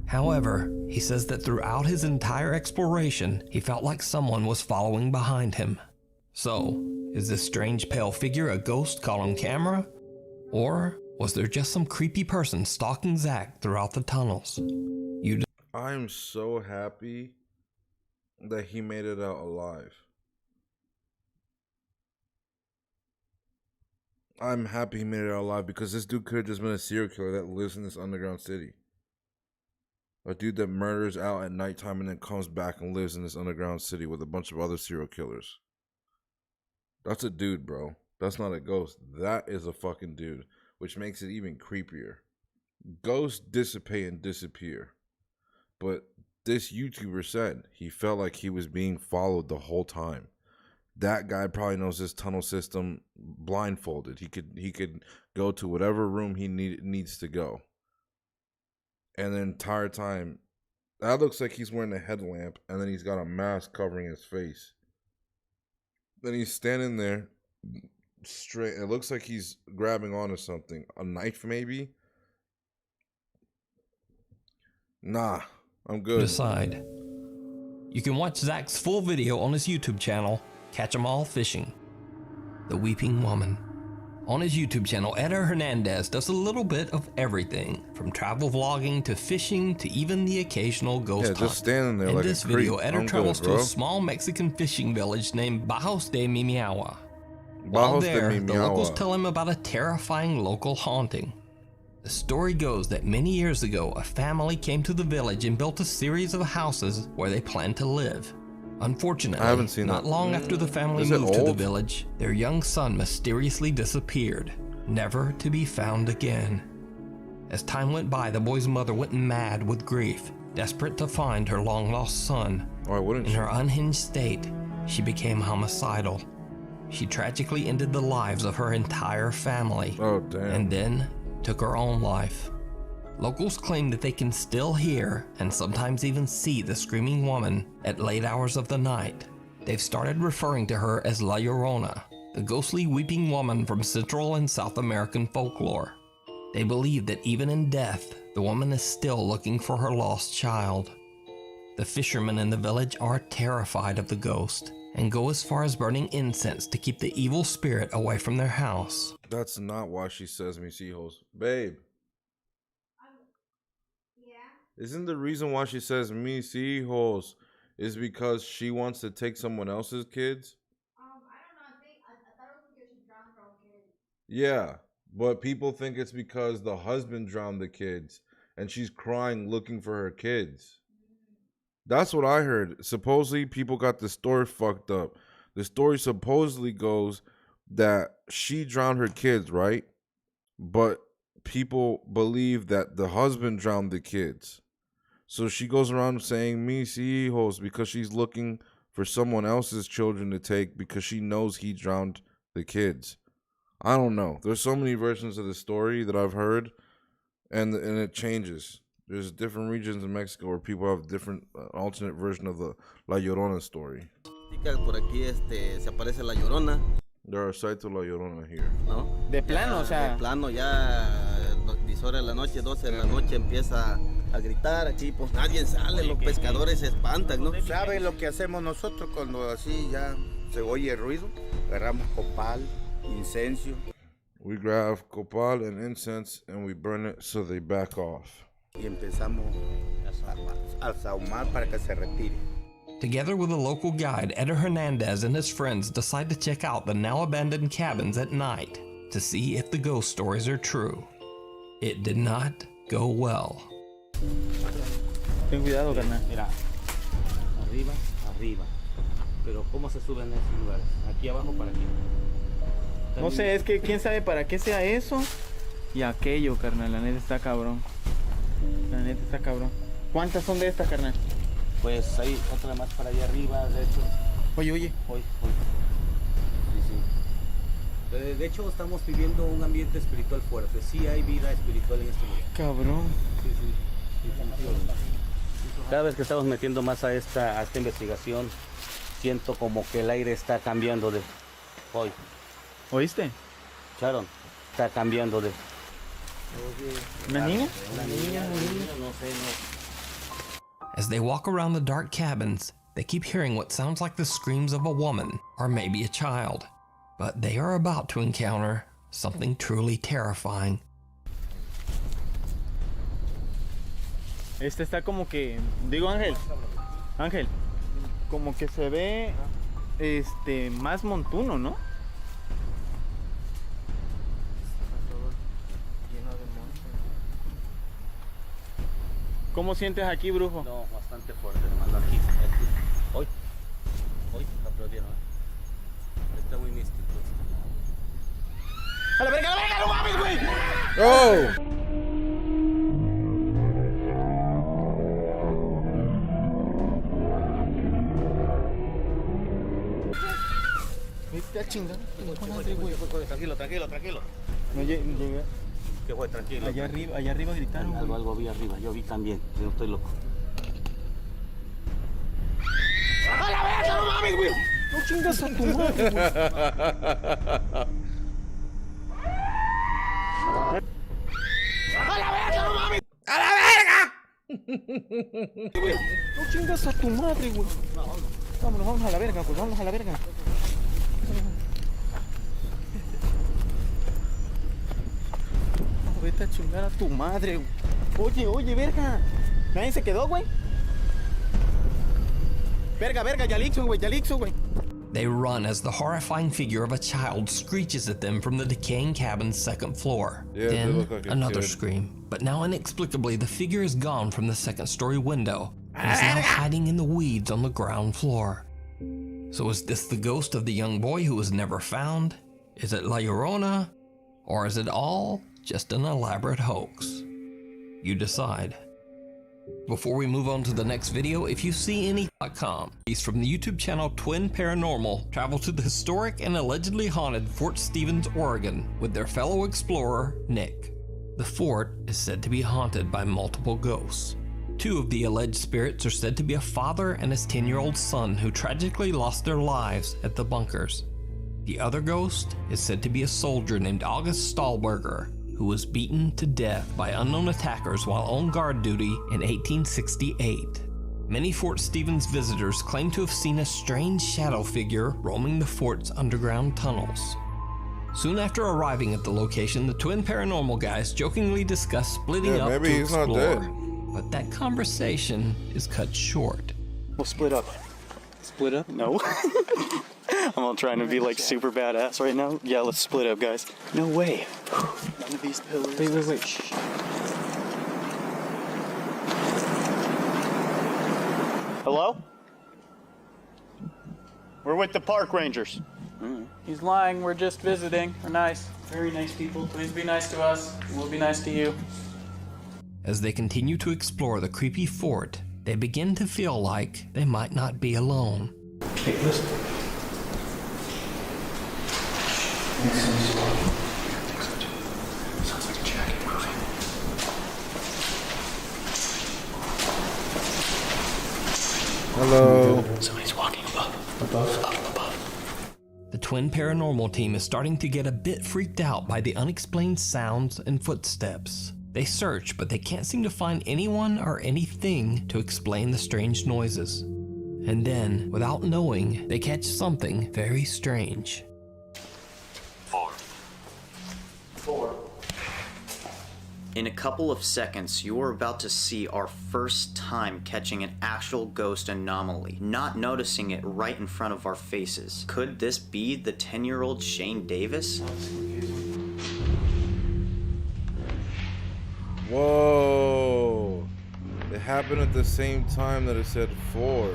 Speaker 3: However, he says that throughout his entire exploration, he felt like someone was following behind him. So, is this strange pale figure a ghost caught on camera? Or was there just some creepy person stalking Zach throughout the tunnels?
Speaker 1: I'm so happy that he made it out alive. I'm happy he made it out alive because this dude could have just been a serial killer that lives in this underground city. A dude that murders out at nighttime and then comes back and lives in this underground city with a bunch of other serial killers. That's a dude, bro. That's not a ghost. That is a fucking dude, which makes it even creepier. Ghosts dissipate and disappear. But this YouTuber said he felt like he was being followed the whole time. That guy probably knows this tunnel system blindfolded. He could go to whatever room he needs to go. And the entire time, that looks like he's wearing a headlamp, and then he's got a mask covering his face. Then he's standing there straight. It looks like he's grabbing onto something. A knife, maybe? Nah, I'm good.
Speaker 3: Decide. You can watch Zach's full video on his YouTube channel, Catch 'Em All Fishing. The Weeping Woman. On his YouTube channel, Eder Hernandez does a little bit of everything, from travel vlogging to fishing to even the occasional ghost hunt.
Speaker 1: Just standing there
Speaker 3: in
Speaker 1: like
Speaker 3: this
Speaker 1: a
Speaker 3: video,
Speaker 1: creep.
Speaker 3: Eder travels to a small Mexican fishing village named Bajos de Mimiagua. While there, the locals tell him about a terrifying local haunting. The story goes that many years ago, a family came to the village and built a series of houses where they planned to live. Unfortunately,
Speaker 1: I haven't seen
Speaker 3: not
Speaker 1: that.
Speaker 3: long after the family moved to the village, their young son mysteriously disappeared, never to be found again. As time went by, the boy's mother went mad with grief, desperate to find her long-lost son.
Speaker 1: Why wouldn't she?
Speaker 3: In her unhinged state, she became homicidal. She tragically ended the lives of her entire family.
Speaker 1: Oh, damn.
Speaker 3: And then took her own life. Locals claim that they can still hear and sometimes even see the screaming woman at late hours of the night. They've started referring to her as La Llorona, the ghostly weeping woman from Central and South American folklore. They believe that even in death, the woman is still looking for her lost child. The fishermen in the village are terrified of the ghost and go as far as burning incense to keep the evil spirit away from their house.
Speaker 1: That's not why she says me seahulls. Babe. Isn't the reason why she says me seahulls is because she wants to take someone else's kids?
Speaker 8: I don't know. I thought it was because she drowned her own kids.
Speaker 1: Yeah, but people think it's because the husband drowned the kids and she's crying looking for her kids. That's what I heard. Supposedly people got the story fucked up. The story supposedly goes that she drowned her kids, right? But people believe that the husband drowned the kids. So she goes around saying me seahulls because she's looking for someone else's children to take because she knows he drowned the kids. I don't know. There's so many versions of the story that I've heard, and it changes. There's different regions in Mexico where people have different alternate version of the La Llorona story.
Speaker 20: Por aquí se aparece la Llorona.
Speaker 1: There are sites of La Llorona here.
Speaker 20: ¿No?
Speaker 21: De plano, o sea.
Speaker 20: De plano, ya 10 horas de la noche, 12 de la noche empieza a gritar aquí, pues nadie sale, los pescadores se espantan, ¿no?
Speaker 22: ¿Sabe lo que hacemos nosotros cuando así ya se oye ruido? Agarramos copal, incenso.
Speaker 1: We grab copal and incense and we burn it so they back off.
Speaker 22: Y empezamos a sahumar para que se retire.
Speaker 3: Together with a local guide, Eder Hernandez and his friends decide to check out the now abandoned cabins at night to see if the ghost stories are true. It did not go well.
Speaker 21: Ten cuidado, carnal.
Speaker 23: Mira, arriba. Pero ¿cómo se suben en esos lugares? Aquí abajo para aquí.
Speaker 21: No sé, es que quién sabe para qué sea eso y aquello, carnal. La neta está cabrón. ¿Cuántas son de estas, carnal?
Speaker 23: Pues hay otra más para allá arriba, de hecho.
Speaker 21: Oye.
Speaker 23: Sí. De hecho, estamos viviendo un ambiente espiritual fuerte. Sí hay vida espiritual en este lugar.
Speaker 21: Cabrón.
Speaker 23: Sí. Cada vez que estamos metiendo más a esta investigación, siento como que el aire está cambiando de hoy.
Speaker 21: ¿Oíste?
Speaker 23: Sharon, está cambiando de...
Speaker 21: ¿Una niña?
Speaker 23: No sé, no.
Speaker 3: As they walk around the dark cabins, they keep hearing what sounds like the screams of a woman or maybe a child. But they are about to encounter something truly terrifying.
Speaker 21: Este está como que, digo Ángel, como que se ve más montuno, ¿no? ¿Cómo sientes aquí, brujo?
Speaker 23: No, bastante fuerte, hermano. Aquí. Hoy aplaudieron, Está muy místico.
Speaker 21: ¡A la verga, no mames, güey!
Speaker 1: ¡Oh!
Speaker 21: Está chingando.
Speaker 23: Tranquilo.
Speaker 21: No llegué.
Speaker 23: ¿Qué fue? Tranquilo.
Speaker 21: Allá arriba gritaron.
Speaker 23: Algo vi arriba. Yo vi también. Yo no estoy loco.
Speaker 21: ¡A la verga, no mames, güey! No chingas a tu madre, güey. ¡A la verga, no mames! ¡A la verga! No chingas a tu madre, güey. Vamos a la verga, pues vamos a la verga. Vete a chingar a tu madre. Oye, verga. ¿Nadie se quedó, güey? Verga, Yalixo, güey.
Speaker 3: They run as the horrifying figure of a child screeches at them from the decaying cabin's second floor.
Speaker 1: Yeah, they
Speaker 3: then
Speaker 1: look like a
Speaker 3: another
Speaker 1: kid.
Speaker 3: scream, but now inexplicably the figure is gone from the second-story window and is now hiding in the weeds on the ground floor. So is this the ghost of the young boy who was never found? Is it La Llorona? Or is it all just an elaborate hoax? You decide. Before we move on to the next video, if you see any.com, from the YouTube channel Twin Paranormal travel to the historic and allegedly haunted Fort Stevens, Oregon with their fellow explorer, Nick. The fort is said to be haunted by multiple ghosts. Two of the alleged spirits are said to be a father and his 10-year-old son who tragically lost their lives at the bunkers. The other ghost is said to be a soldier named August Stahlberger, who was beaten to death by unknown attackers while on guard duty in 1868. Many Fort Stevens visitors claim to have seen a strange shadow figure roaming the fort's underground tunnels. Soon after arriving at the location, the Twin Paranormal guys jokingly discuss splitting up
Speaker 1: maybe
Speaker 3: to
Speaker 1: he's not
Speaker 3: explore.
Speaker 1: dead.
Speaker 3: But that conversation is cut short.
Speaker 21: We'll split up. Split up? No. I'm all trying to be like super badass right now. Yeah, let's split up, guys. No way. None of these pillars. Wait. Shh. Hello? We're with the park rangers. He's lying. We're just visiting. We're nice. Very nice people. Please be nice to us. We'll be nice to you.
Speaker 3: As they continue to explore the creepy fort, they begin to feel like they might not be alone.
Speaker 21: Hey, listen.
Speaker 10: Sounds like a jacket moving.
Speaker 1: Hello.
Speaker 10: Somebody's walking above.
Speaker 3: The Twin Paranormal team is starting to get a bit freaked out by the unexplained sounds and footsteps. They search, but they can't seem to find anyone or anything to explain the strange noises. And then, without knowing, they catch something very strange.
Speaker 2: 4. In a couple of seconds, you are about to see our first time catching an actual ghost anomaly, not noticing it right in front of our faces. Could this be the 10-year-old Shane Davis?
Speaker 1: Whoa! It happened at the same time that it said 4.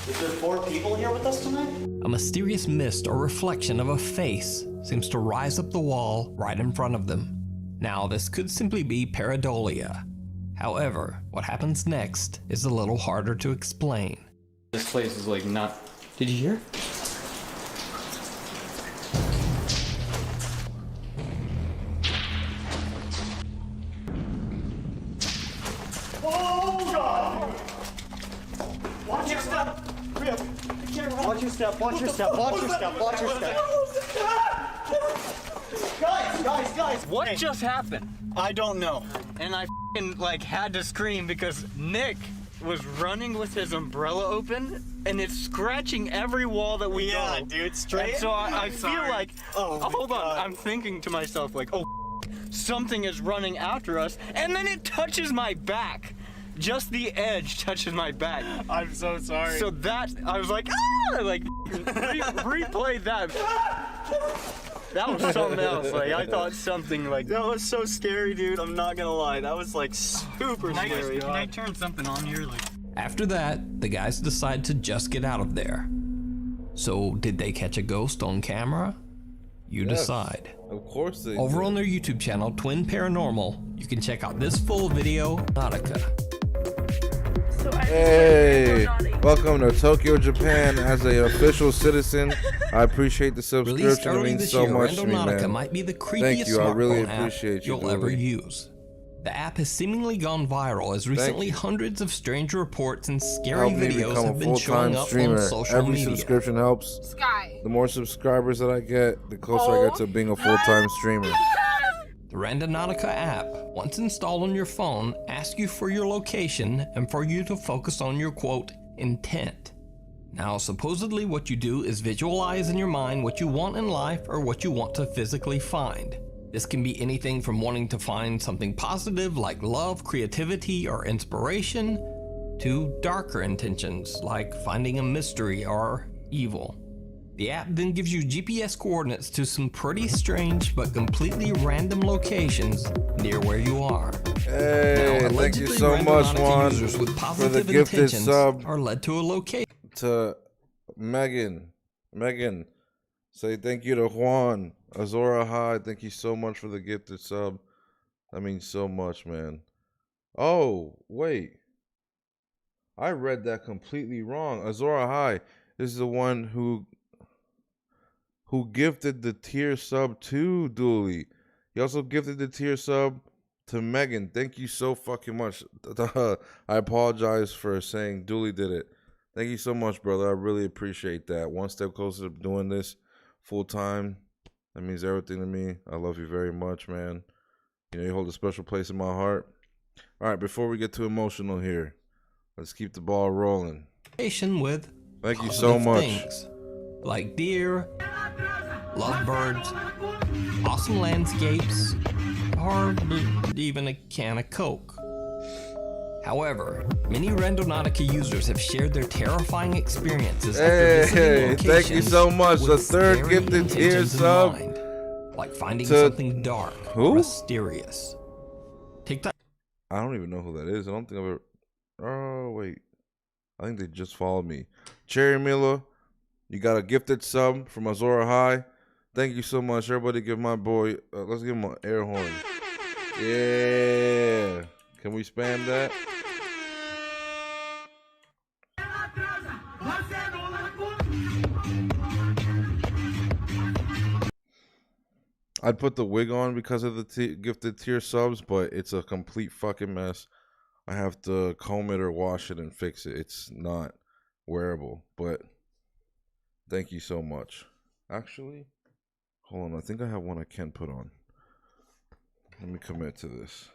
Speaker 21: Is there 4 people here with us tonight?
Speaker 3: A mysterious mist or reflection of a face seems to rise up the wall right in front of them. Now, this could simply be pareidolia. However, what happens next is a little harder to explain.
Speaker 21: This place is like not... Did you hear?
Speaker 14: Oh, God! Watch your step! Watch your step, watch your step, watch your step, watch your step. Guys!
Speaker 21: What just happened?
Speaker 14: I don't know.
Speaker 21: And I like had to scream because Nick was running with his umbrella open and it's scratching every wall that we go.
Speaker 14: Yeah, dude, straight.
Speaker 21: And so I feel like, hold
Speaker 14: God.
Speaker 21: on, I'm thinking to myself like, oh, something is running after us, and then it touches my back. Just the edge touches my back.
Speaker 14: I'm so sorry.
Speaker 21: So that, I was like, ah! Like, replay that. That was something else. Like, I thought something like...
Speaker 14: That was so scary, dude. I'm not gonna lie. That was like super scary.
Speaker 21: Can I turn something on here? Like...
Speaker 3: After that, the guys decide to just get out of there. So, did they catch a ghost on camera? You decide.
Speaker 1: Of course they
Speaker 3: Over
Speaker 1: did.
Speaker 3: on their YouTube channel, Twin Paranormal, you can check out this full video, Nautica.
Speaker 1: Hey, welcome to Tokyo, Japan. As an official citizen, I appreciate the
Speaker 3: Released
Speaker 1: subscription. It
Speaker 3: early
Speaker 1: means
Speaker 3: this
Speaker 1: so
Speaker 3: year,
Speaker 1: much to me,
Speaker 3: Randonautica
Speaker 1: man.
Speaker 3: might be the creepiest
Speaker 1: Thank you. I really
Speaker 3: smartphone app
Speaker 1: appreciate you.
Speaker 3: you'll ever
Speaker 1: Dooley.
Speaker 3: use. The app has seemingly gone viral as recently hundreds of strange reports and scary
Speaker 1: Help me
Speaker 3: videos
Speaker 1: become
Speaker 3: have
Speaker 1: a
Speaker 3: been showing
Speaker 1: full-time
Speaker 3: up
Speaker 1: streamer.
Speaker 3: on social
Speaker 1: Every
Speaker 3: media.
Speaker 1: subscription helps.
Speaker 8: Sky.
Speaker 1: The more subscribers that I get, the closer I get to being a full-time streamer.
Speaker 3: The Randonautica app, once installed on your phone, asks you for your location and for you to focus on your quote, intent. Now, supposedly what you do is visualize in your mind what you want in life or what you want to physically find. This can be anything from wanting to find something positive like love, creativity, or inspiration, to darker intentions like finding a mystery or evil. The app then gives you GPS coordinates to some pretty strange but completely random locations near where you are.
Speaker 1: Hey,
Speaker 3: now,
Speaker 1: thank you
Speaker 3: allegedly,
Speaker 1: so much,
Speaker 3: Randonautica
Speaker 1: Juan,
Speaker 3: users with
Speaker 1: for the
Speaker 3: positive
Speaker 1: gifted
Speaker 3: intentions
Speaker 1: sub.
Speaker 3: are led to a location.
Speaker 1: To Megan, say thank you to Juan. Azora High, thank you so much for the gifted sub. That means so much, man. Oh, wait. I read that completely wrong. Azora High, this is the one who gifted the tier sub to Dooley. He also gifted the tier sub to Megan. Thank you so fucking much. I apologize for saying Dooley did it. Thank you so much, brother. I really appreciate that. One step closer to doing this full time. That means everything to me. I love you very much, man. You know, you hold a special place in my heart. All right, before we get too emotional here, let's keep the ball rolling.
Speaker 3: With
Speaker 1: thank you so much.
Speaker 3: Things like deer, lovebirds, awesome landscapes, or even a can of Coke. However, many Randonautica users have shared their terrifying experiences after visiting
Speaker 1: thank you so much. The third gifted tier sub.
Speaker 3: Like finding something dark or mysterious. TikTok.
Speaker 1: I don't even know who that is. I don't think I've ever. Oh, wait. I think they just followed me. Cherry Miller, you got a gifted sub from Azora High. Thank you so much. Everybody give my boy, let's give him an air horn. Yeah. Can we spam that? I'd put the wig on because of the gifted tier subs, but it's a complete fucking mess. I have to comb it or wash it and fix it. It's not wearable, but thank you so much. Actually, hold on. I think I have one I can put on. Let me commit to this.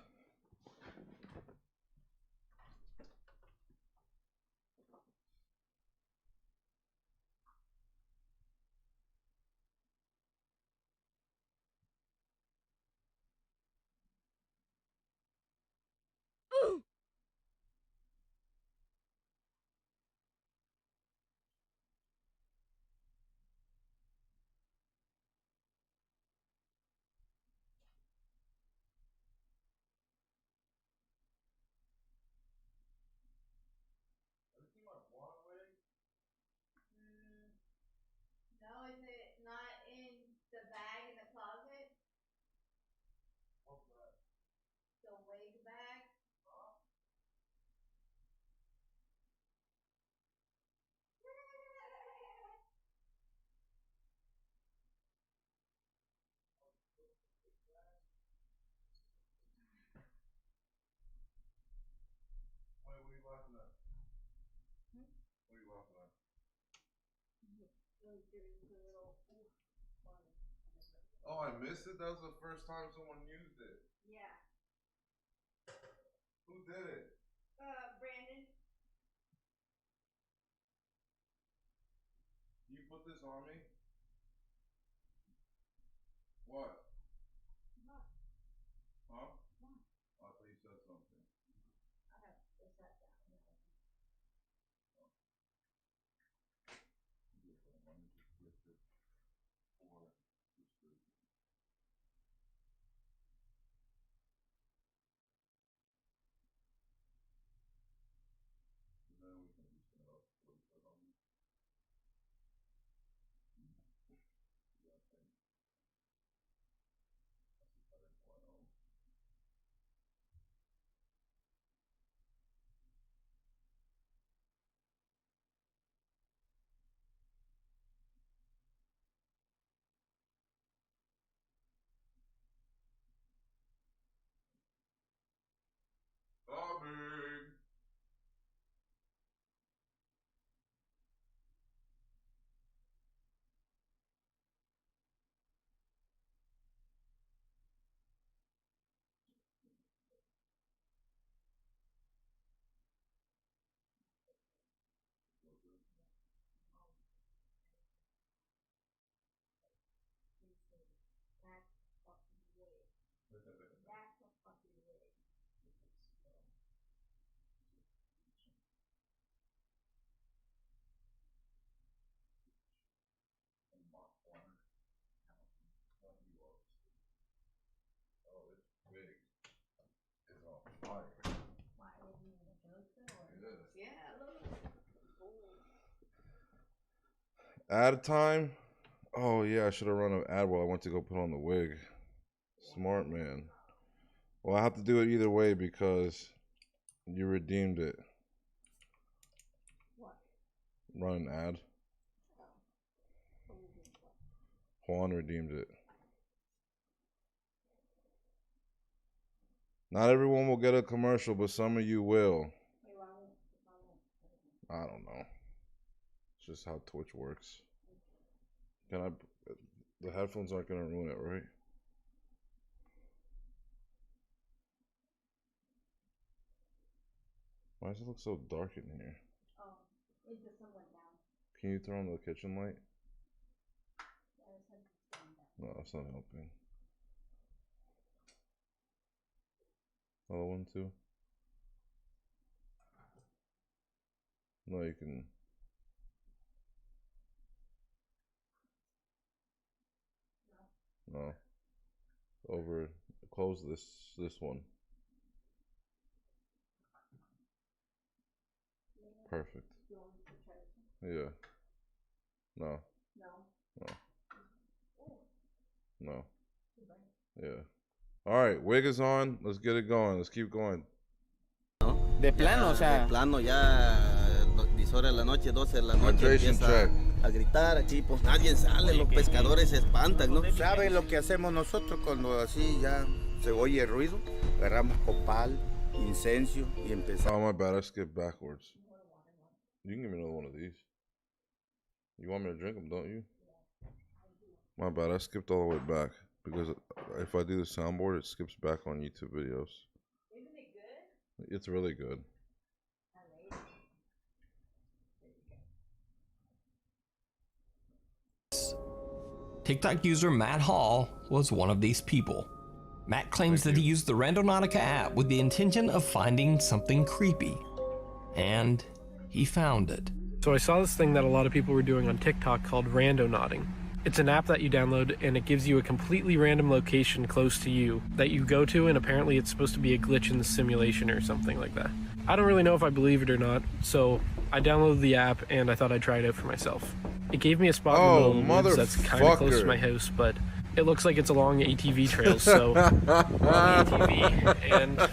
Speaker 8: No, is it not in the bag in the closet? The wig bag?
Speaker 1: Wait, what are you laughing at? What are you laughing at? Oh, I missed it? That was the first time someone used it.
Speaker 8: Yeah.
Speaker 1: Who did it?
Speaker 8: Brandon.
Speaker 1: You put this on me? What?
Speaker 8: What?
Speaker 1: Huh?
Speaker 8: What?
Speaker 1: I thought you said something.
Speaker 8: I have to set that one.
Speaker 1: Let me just lift it for this group. And then we can just set up what you put on me. Yeah, I think. That's a better one. Coming!
Speaker 8: That's fucking wig. That's a fucking wig.
Speaker 1: Oh, this wig is on fire.
Speaker 8: Why would you make it look good?
Speaker 1: It is.
Speaker 8: Yeah, look.
Speaker 1: Ad time? Oh yeah, I should have run an ad while I went to go put on the wig. Smart man. Well, I have to do it either way because you redeemed it.
Speaker 8: What?
Speaker 1: Run an ad. Juan redeemed it. Not everyone will get a commercial, but some of you will. I don't know. It's just how Twitch works. Can I? The headphones aren't gonna ruin it, right? Why does it look so dark in here?
Speaker 8: Oh, it just went down.
Speaker 1: Can you turn on the kitchen light?
Speaker 8: Yeah, it's going down.
Speaker 1: No, that's not helping. Other one too? No, you can. No. Over. Close this one. Perfect. Yeah. No. No. No. Yeah. All right, wig is on. Let's get it going. Let's keep going.
Speaker 20: De plano, o sea. De plano, ya 10 horas de la noche, 12 de la noche empieza a gritar aquí, pues nadie sale, los pescadores se espantan, ¿no?
Speaker 22: ¿Saben lo que hacemos nosotros cuando así ya se oye ruido? Agarramos copal, incencio y empezamos.
Speaker 1: Oh, my bad. I skipped backwards. You can give me another one of these. You want me to drink them, don't you? My bad. I skipped all the way back because if I do the soundboard, it skips back on YouTube videos.
Speaker 8: Isn't it good?
Speaker 1: It's really good.
Speaker 3: TikTok user Matt Hall was one of these people. Matt claims that he used the Randonautica app with the intention of finding something creepy. And he found it.
Speaker 4: So I saw this thing that a lot of people were doing on TikTok called Randonauting. It's an app that you download and it gives you a completely random location close to you that you go to, and apparently it's supposed to be a glitch in the simulation or something like that. I don't really know if I believe it or not, so I downloaded the app and I thought I'd try it out for myself. It gave me a spot in the middle of the woods that's kind of close to my house, but it looks like it's along ATV trails, so we're on ATV, and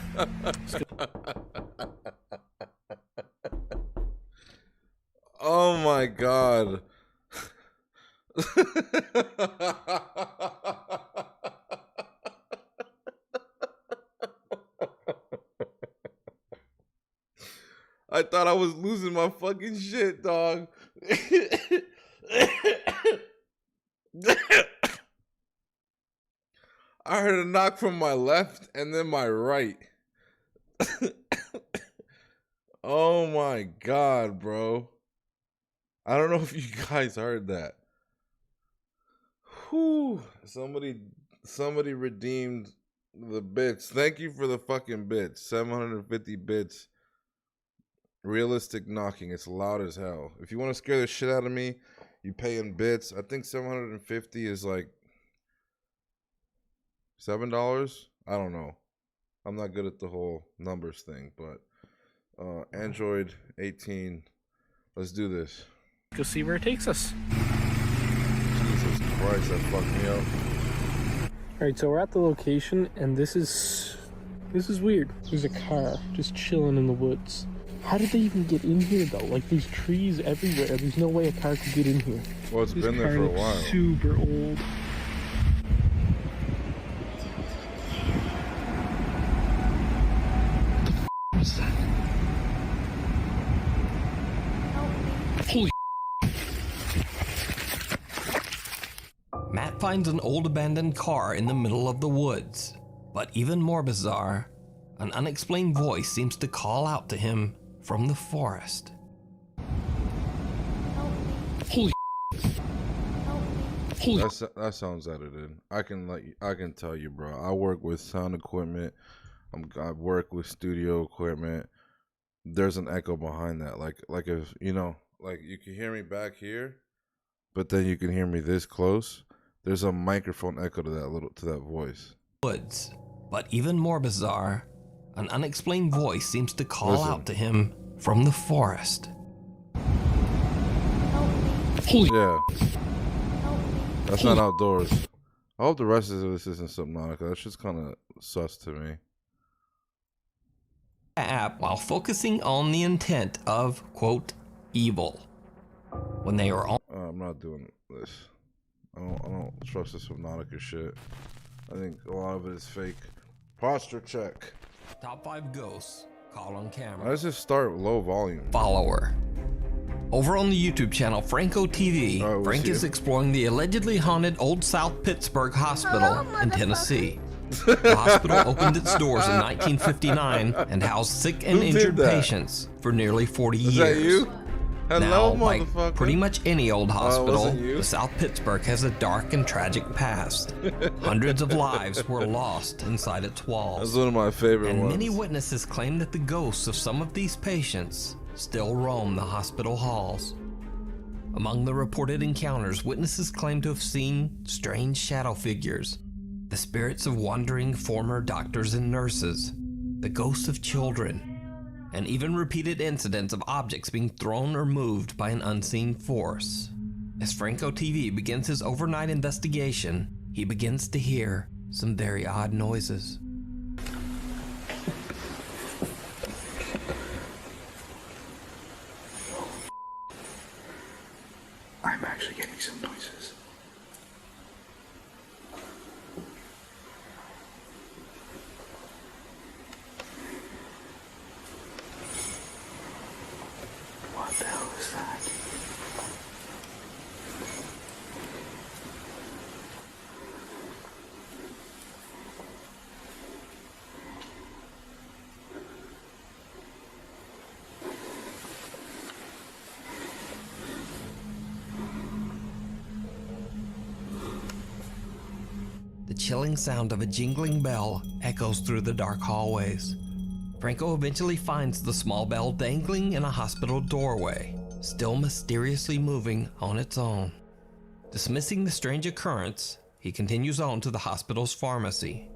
Speaker 1: oh my god. I thought I was losing my fucking shit, dog. I heard a knock from my left and then my right. Oh my god, bro. I don't know if you guys heard that. Whew. Somebody redeemed the bits. Thank you for the fucking bits. 750 bits. Realistic knocking. It's loud as hell. If you want to scare the shit out of me, you pay in bits. I think 750 is like $7. I don't know. I'm not good at the whole numbers thing, but Android 18. Let's do this.
Speaker 4: go see where it takes us.
Speaker 1: Jesus Christ, that fucked me up.
Speaker 4: Alright, so we're at the location, and this is weird. There's a car just chilling in the woods. How did they even get in here, though? Like, there's trees everywhere. There's no way a car could get in here.
Speaker 1: Well, it's been there for a while.
Speaker 4: Super old.
Speaker 18: What's that?
Speaker 4: Holy
Speaker 3: Matt finds an old abandoned car in the middle of the woods. But even more bizarre, an unexplained voice seems to call out to him from the forest.
Speaker 4: Holy
Speaker 1: That sounds edited. I can tell you, bro. I work with sound equipment. I work with studio equipment. There's an echo behind that. Like if you know, like you can hear me back here, but then you can hear me this close. There's a microphone echo to that voice.
Speaker 3: Woods. But even more bizarre, an unexplained voice seems to call out to him from the forest.
Speaker 1: Yeah. That's not outdoors. I hope the rest of this isn't Subnautica. That's just kind of sus to me.
Speaker 3: App while focusing on the intent of, quote, evil. When they are all
Speaker 1: I'm not doing this. I don't trust this Subnautica shit. I think a lot of it is fake. Posture check.
Speaker 3: Top 5 ghosts caught on camera.
Speaker 1: Let's just start with low volume.
Speaker 3: Follower. Over on the YouTube channel Franco TV, Frank is exploring the allegedly haunted Old South Pittsburgh Hospital in Tennessee. The hospital opened its doors in 1959 and housed sick and injured patients for nearly 40 years.
Speaker 1: Is that you? Hello,
Speaker 3: now, like
Speaker 1: motherfucker.
Speaker 3: pretty much any old hospital,
Speaker 1: wasn't you?
Speaker 3: the South Pittsburgh has a dark and tragic past. Hundreds of lives were lost inside its walls.
Speaker 1: That's one of my favorite
Speaker 3: and
Speaker 1: ones.
Speaker 3: many witnesses claim that the ghosts of some of these patients still roam the hospital halls. Among the reported encounters, witnesses claim to have seen strange shadow figures, the spirits of wandering former doctors and nurses, the ghosts of children, and even repeated incidents of objects being thrown or moved by an unseen force. As Franco TV begins his overnight investigation, he begins to hear some very odd noises.
Speaker 19: I'm actually getting some noises.
Speaker 3: chilling sound of a jingling bell echoes through the dark hallways. Franco eventually finds the small bell dangling in a hospital doorway, still mysteriously moving on its own. Dismissing the strange occurrence, he continues on to the hospital's pharmacy.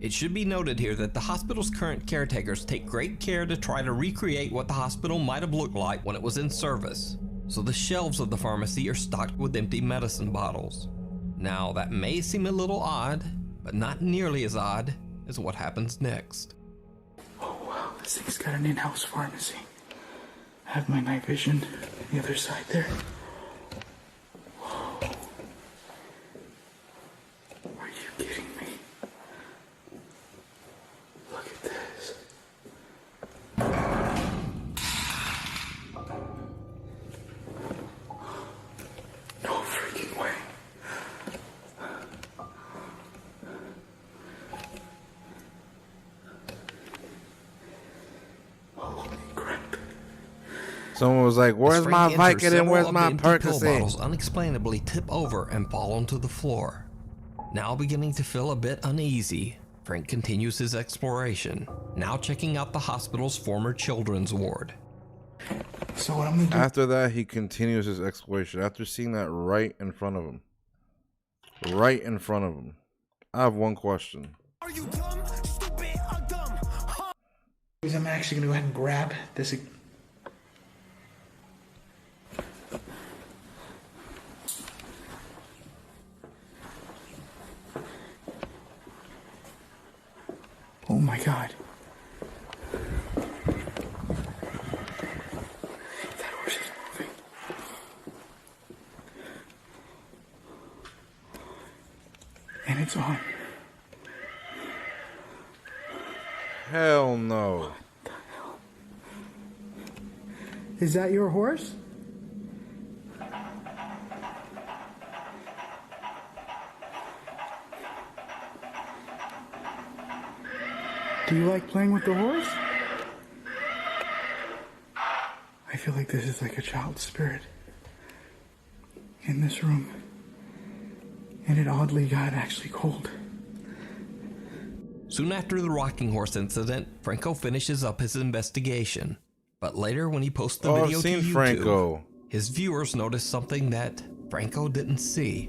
Speaker 3: It should be noted here that the hospital's current caretakers take great care to try to recreate what the hospital might have looked like when it was in service, so the shelves of the pharmacy are stocked with empty medicine bottles. Now, that may seem a little odd, but not nearly as odd as what happens next.
Speaker 10: Oh wow, this thing's got an in-house pharmacy. I have my night vision on the other side there. Whoa. Are you kidding me? Look at this. No freaking way.
Speaker 1: Someone was like, "Where's my Vicodin? Where's my
Speaker 3: Pill
Speaker 1: Percocet?"
Speaker 3: bottles unexplainably tip over and fall onto the floor. Now beginning to feel a bit uneasy, Frank continues his exploration, now checking out the hospital's former children's ward.
Speaker 10: So what I'm gonna do?
Speaker 1: After that, he continues his exploration. After seeing that right in front of him. Right in front of him. I have one question.
Speaker 10: I'm actually gonna go ahead and grab this. Oh my God. That horse is moving. And it's on.
Speaker 1: Hell no.
Speaker 10: What the hell? Is that your horse? Do you like playing with the horse? I feel like this is like a child spirit in this room. And it oddly got actually cold.
Speaker 3: Soon after the rocking horse incident, Franco finishes up his investigation. But later when he posts the video to YouTube,
Speaker 1: Franco.
Speaker 3: His viewers notice something that Franco didn't see.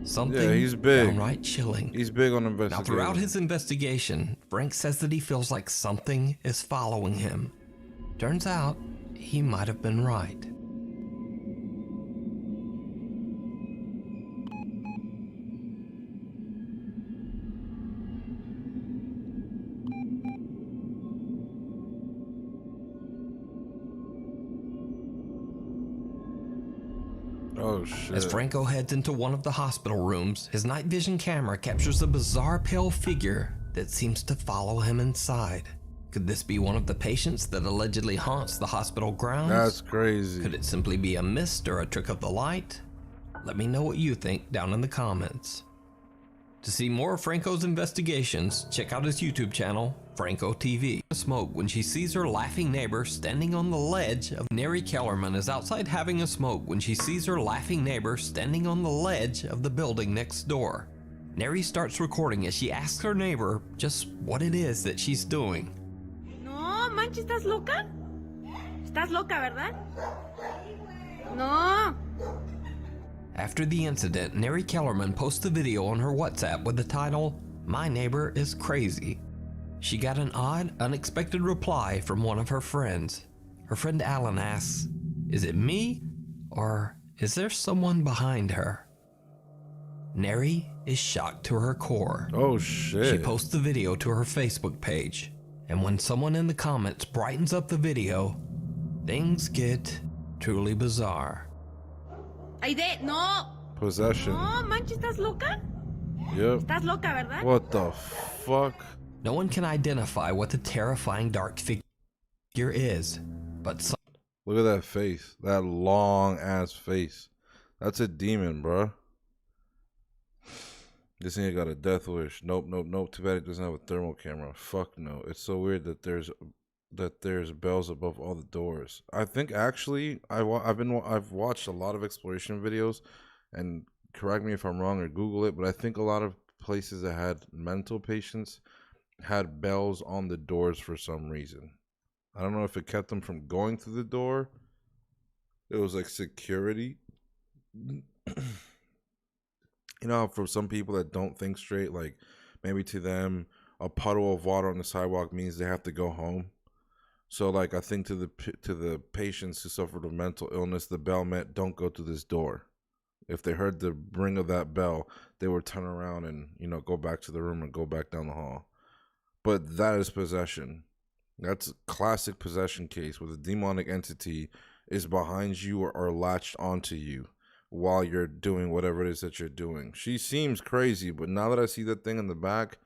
Speaker 3: Something
Speaker 1: he's big.
Speaker 3: downright chilling.
Speaker 1: He's big on investigation.
Speaker 3: Now, throughout his investigation, Frank says that he feels like something is following him. Turns out, he might have been right.
Speaker 1: Oh shit.
Speaker 3: As Franco heads into one of the hospital rooms, his night vision camera captures a bizarre pale figure that seems to follow him inside. Could this be one of the patients that allegedly haunts the hospital grounds?
Speaker 1: That's crazy.
Speaker 3: Could it simply be a mist or a trick of the light? Let me know what you think down in the comments. To see more of Franco's investigations, check out his YouTube channel, Franco TV. Smoke when she sees her laughing neighbor standing on the ledge of Neri Kellerman is outside having a smoke when she sees her laughing neighbor standing on the ledge of the building next door. Neri starts recording as she asks her neighbor just what it is that she's doing.
Speaker 8: No, manches, ¿estás loca? ¿Estás loca, verdad? No.
Speaker 3: After the incident, Neri Kellerman posts a video on her WhatsApp with the title, "My Neighbor is Crazy." She got an odd, unexpected reply from one of her friends. Her friend Alan asks, "Is it me, or is there someone behind her?" Neri is shocked to her core.
Speaker 1: Oh shit.
Speaker 3: She posts the video to her Facebook page, and when someone in the comments brightens up the video, things get truly bizarre.
Speaker 8: Aide, no.
Speaker 1: Possession.
Speaker 8: No, manches, ¿estás loca?
Speaker 1: Yep.
Speaker 8: ¿Estás loca, verdad?
Speaker 1: What the fuck?
Speaker 3: No one can identify what the terrifying dark figure is, but some...
Speaker 1: Look at that face. That long ass face. That's a demon, bruh. This nigga got a death wish. Nope, nope, nope. Too bad it doesn't have a thermal camera. Fuck no. It's so weird that there's bells above all the doors. I think actually I've watched a lot of exploration videos, and correct me if I'm wrong or Google it, but I think a lot of places that had mental patients had bells on the doors for some reason. I don't know if it kept them from going through the door. It was like security. You know, for some people that don't think straight, like maybe to them a puddle of water on the sidewalk means they have to go home. So like I think to the patients who suffered of mental illness, the bell meant don't go to this door. If they heard the ring of that bell, they would turn around and, you know, go back to the room and go back down the hall. But that is possession. That's a classic possession case where the demonic entity is behind you or latched onto you while you're doing whatever it is that you're doing. She seems crazy, but now that I see that thing in the back,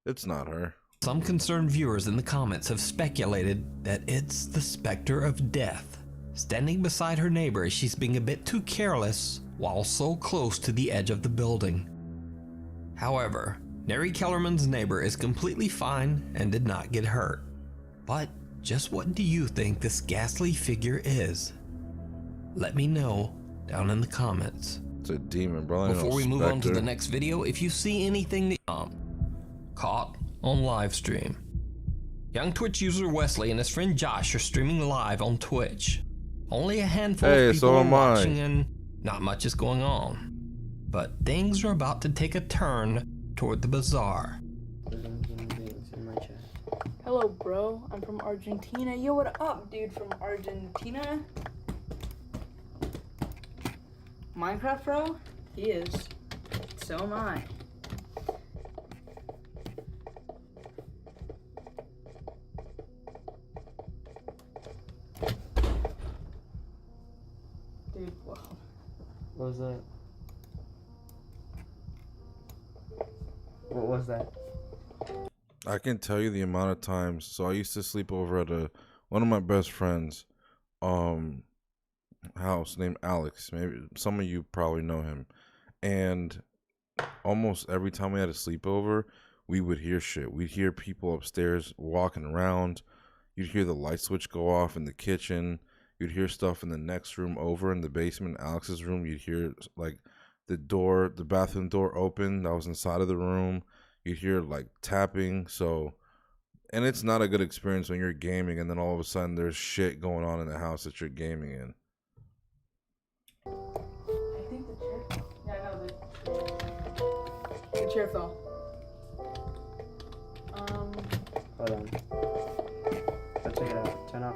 Speaker 1: it's not her.
Speaker 3: Some concerned viewers in the comments have speculated that it's the specter of death, standing beside her neighbor as she's being a bit too careless while so close to the edge of the building. However, Neri Kellerman's neighbor is completely fine and did not get hurt. But just what do you think this ghastly figure is? Let me know down in the comments.
Speaker 1: It's a demon, bro.
Speaker 3: Before we move on to the next video, if you see anything that caught on live stream. Young Twitch user Wesley and his friend Josh are streaming live on Twitch. Only a handful of people are watching and not much is going on. But things are about to take a turn toward the bizarre.
Speaker 15: Hello, bro. I'm from Argentina. Yo, what up, dude from Argentina? Minecraft, bro? He is. So am I. Dude, wow.
Speaker 11: What was that? What was that?
Speaker 1: I can tell you the amount of times. So I used to sleep over at one of my best friends' house named Alex. Maybe some of you probably know him. And almost every time we had a sleepover, we would hear shit. We'd hear people upstairs walking around. You'd hear the light switch go off in the kitchen. You'd hear stuff in the next room over in the basement, Alex's room. You'd hear like the bathroom door open that was inside of the room. You hear like tapping. So, and it's not a good experience when you're gaming and then all of a sudden there's shit going on in the house that you're gaming in.
Speaker 15: I think the chair. Yeah, I know the chair fell.
Speaker 11: Hold on. Let's check it out. Turn on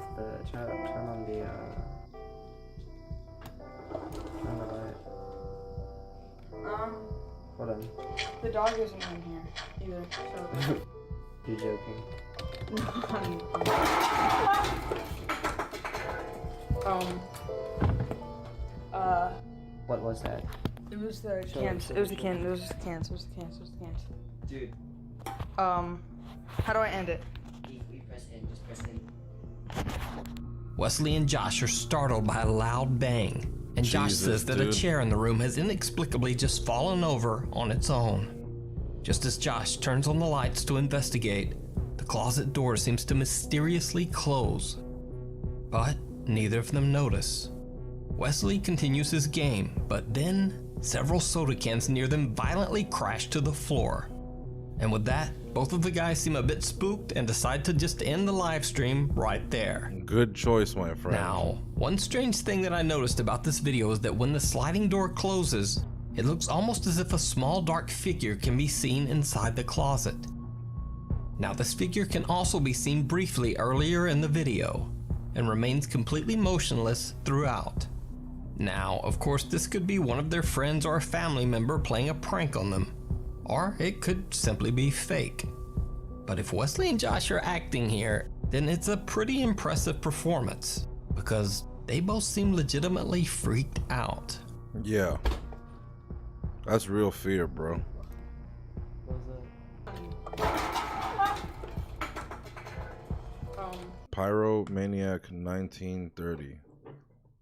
Speaker 11: the light. Hold on.
Speaker 15: The dog isn't in here either, so.
Speaker 11: You're joking. What was that?
Speaker 15: It was the cans. It was the cans. It was the cans. It was the cans. It was the cans.
Speaker 11: Dude.
Speaker 15: How do I end it?
Speaker 11: Press in. Just press in.
Speaker 3: Wesley and Josh are startled by a loud bang, and Josh says that a chair in the room has inexplicably just fallen over on its own. Just as Josh turns on the lights to investigate, the closet door seems to mysteriously close. But neither of them notice. Wesley continues his game, but then several soda cans near them violently crash to the floor. And with that, both of the guys seem a bit spooked and decide to just end the live stream right there.
Speaker 1: Good choice, my friend.
Speaker 3: Now, one strange thing that I noticed about this video is that when the sliding door closes, it looks almost as if a small dark figure can be seen inside the closet. Now, this figure can also be seen briefly earlier in the video and remains completely motionless throughout. Now, of course, this could be one of their friends or a family member playing a prank on them, or it could simply be fake. But if Wesley and Josh are acting here, then it's a pretty impressive performance, because they both seem legitimately freaked out.
Speaker 1: Yeah. That's real fear, bro. Pyromaniac 1930.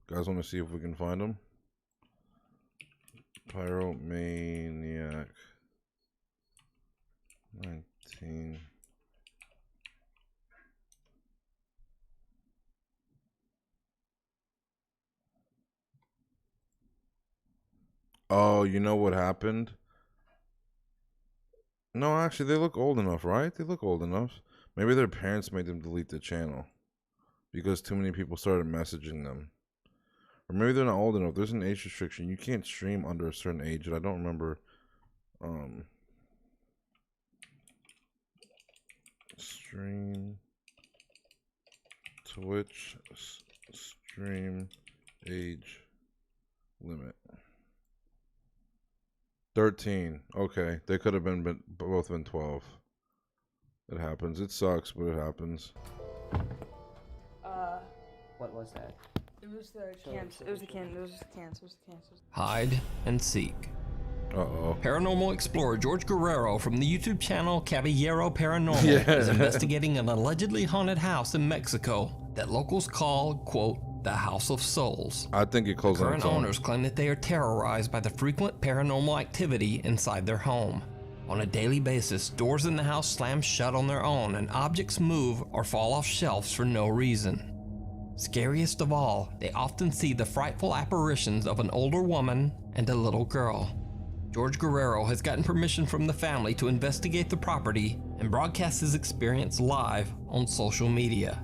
Speaker 1: Guys want to see if we can find him? Pyromaniac 19. Oh, you know what happened? No, actually, they look old enough, right? They look old enough. Maybe their parents made them delete the channel because too many people started messaging them. Or maybe they're not old enough. There's an age restriction. You can't stream under a certain age, and I don't remember. Stream Twitch stream age limit 13. Okay, they could have been both been 12. It happens. It sucks, but it happens.
Speaker 11: What was that?
Speaker 15: It was the cans. It was the cans. It was the cans. It was the cans.
Speaker 3: Hide and seek.
Speaker 1: Uh-oh.
Speaker 3: Paranormal explorer George Guerrero from the YouTube channel Caballero Paranormal
Speaker 1: Yeah.
Speaker 3: is investigating an allegedly haunted house in Mexico that locals call, quote, the House of Souls.
Speaker 1: I think it closed on
Speaker 3: Current
Speaker 1: its own.
Speaker 3: owners claim that they are terrorized by the frequent paranormal activity inside their home. On a daily basis, doors in the house slam shut on their own and objects move or fall off shelves for no reason. Scariest of all, they often see the frightful apparitions of an older woman and a little girl. George Guerrero has gotten permission from the family to investigate the property and broadcast his experience live on social media.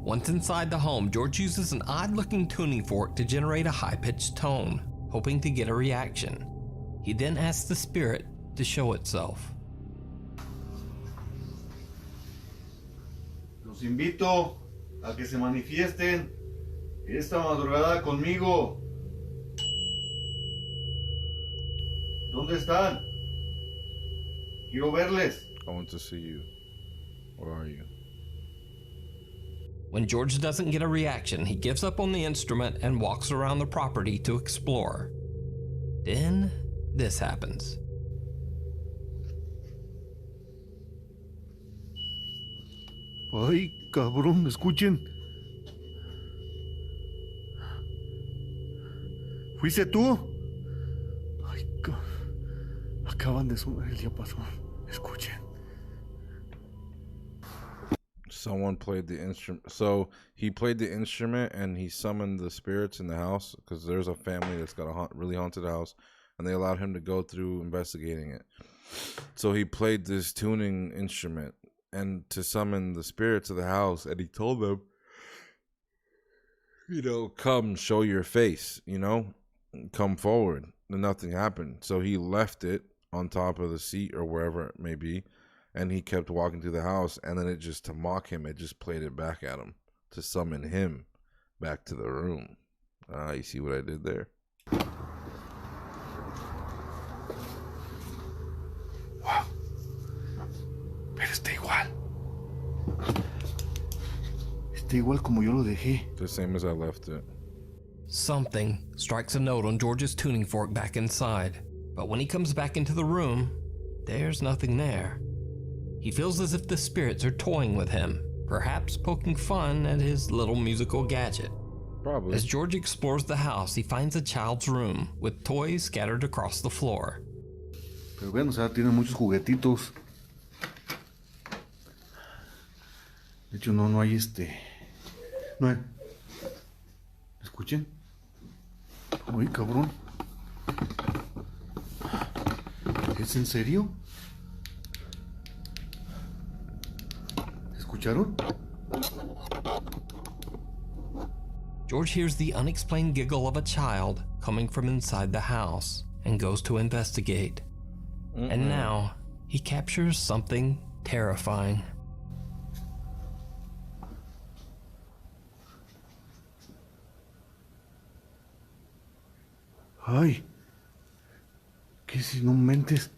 Speaker 3: Once inside the home, George uses an odd-looking tuning fork to generate a high-pitched tone, hoping to get a reaction. He then asks the spirit to show itself.
Speaker 19: Los invito a que se manifiesten esta madrugada conmigo. ¿Dónde están? Quiero verles.
Speaker 1: I want to see you. Where are you?
Speaker 3: When George doesn't get a reaction, he gives up on the instrument and walks around the property to explore. Then, this happens.
Speaker 19: Ay, cabrón, escuchen. ¿Fuiste tú? Ay, acaban de sonar el diapasón. Escuchen.
Speaker 1: Someone played the instrument. So he played the instrument and he summoned the spirits in the house because there's a family that's got a really haunted house, and they allowed him to go through investigating it. So he played this tuning instrument and to summon the spirits of the house, and he told them, come show your face, come forward. And nothing happened. So he left it on top of the seat or wherever it may be, and he kept walking through the house, and then to mock him, it just played it back at him to summon him back to the room. You see what I did there?
Speaker 19: Wow. Pero está igual. Está igual como yo lo dejé.
Speaker 1: The same as I left it.
Speaker 3: Something strikes a note on George's tuning fork back inside, but when he comes back into the room, there's nothing there. He feels as if the spirits are toying with him, perhaps poking fun at his little musical gadget.
Speaker 1: Probably.
Speaker 3: As George explores the house, he finds a child's room with toys scattered across the floor.
Speaker 19: Pero vean, o sea, tiene muchos juguetitos. De hecho, no hay no hay. ¿Escuchen? Ay, cabrón. ¿Es en serio? ¿Escucharon?
Speaker 3: George hears the unexplained giggle of a child coming from inside the house and goes to investigate. And now, he captures something terrifying.
Speaker 19: Ay, ¿qué si no mentes?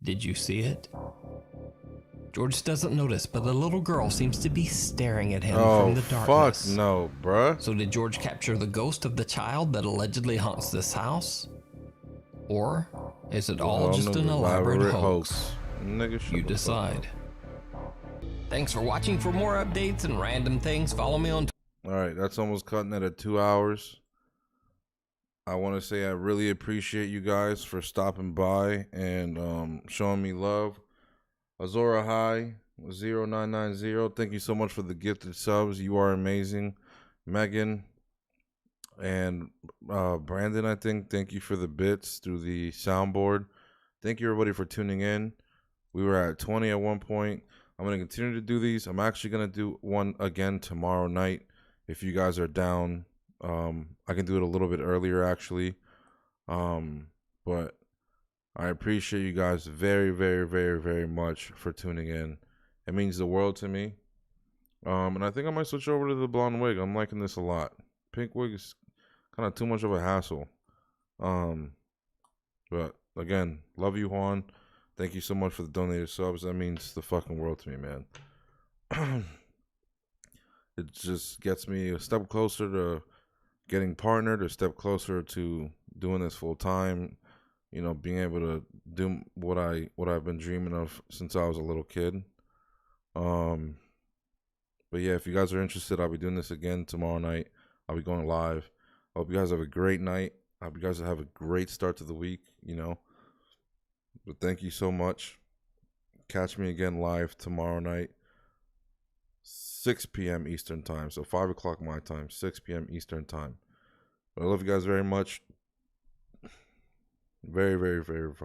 Speaker 3: Did you see it? George doesn't notice, but the little girl seems to be staring at him from the darkness.
Speaker 1: Fuck no, bruh.
Speaker 3: So did George capture the ghost of the child that allegedly haunts this house? Or is it all just an elaborate hoax? You decide. Thanks for watching. For more updates and random things, follow me on
Speaker 1: Alright, that's almost cutting it at 2 hours. I want to say I really appreciate you guys for stopping by and showing me love. Azora High 0990, thank you so much for the gifted subs. You are amazing. Megan and Brandon, I think, thank you for the bits through the soundboard. Thank you everybody for tuning in. We were at 20 at one point. I'm going to continue to do these. I'm actually going to do one again tomorrow night. If you guys are down, I can do it a little bit earlier, actually. But I appreciate you guys very, very, very, very much for tuning in. It means the world to me. And I think I might switch over to the blonde wig. I'm liking this a lot. Pink wig is kind of too much of a hassle. But again, love you, Juan. Thank you so much for the donated subs. That means the fucking world to me, man. It just gets me a step closer to getting partnered, a step closer to doing this full time. You know, being able to do what I've been dreaming of since I was a little kid. But yeah, if you guys are interested, I'll be doing this again tomorrow night. I'll be going live. I hope you guys have a great night. I hope you guys have a great start to the week, you know. But thank you so much. Catch me again live tomorrow night, 6 p.m. Eastern time. So 5 o'clock my time, 6 p.m. Eastern time. But I love you guys very much. Very, very, very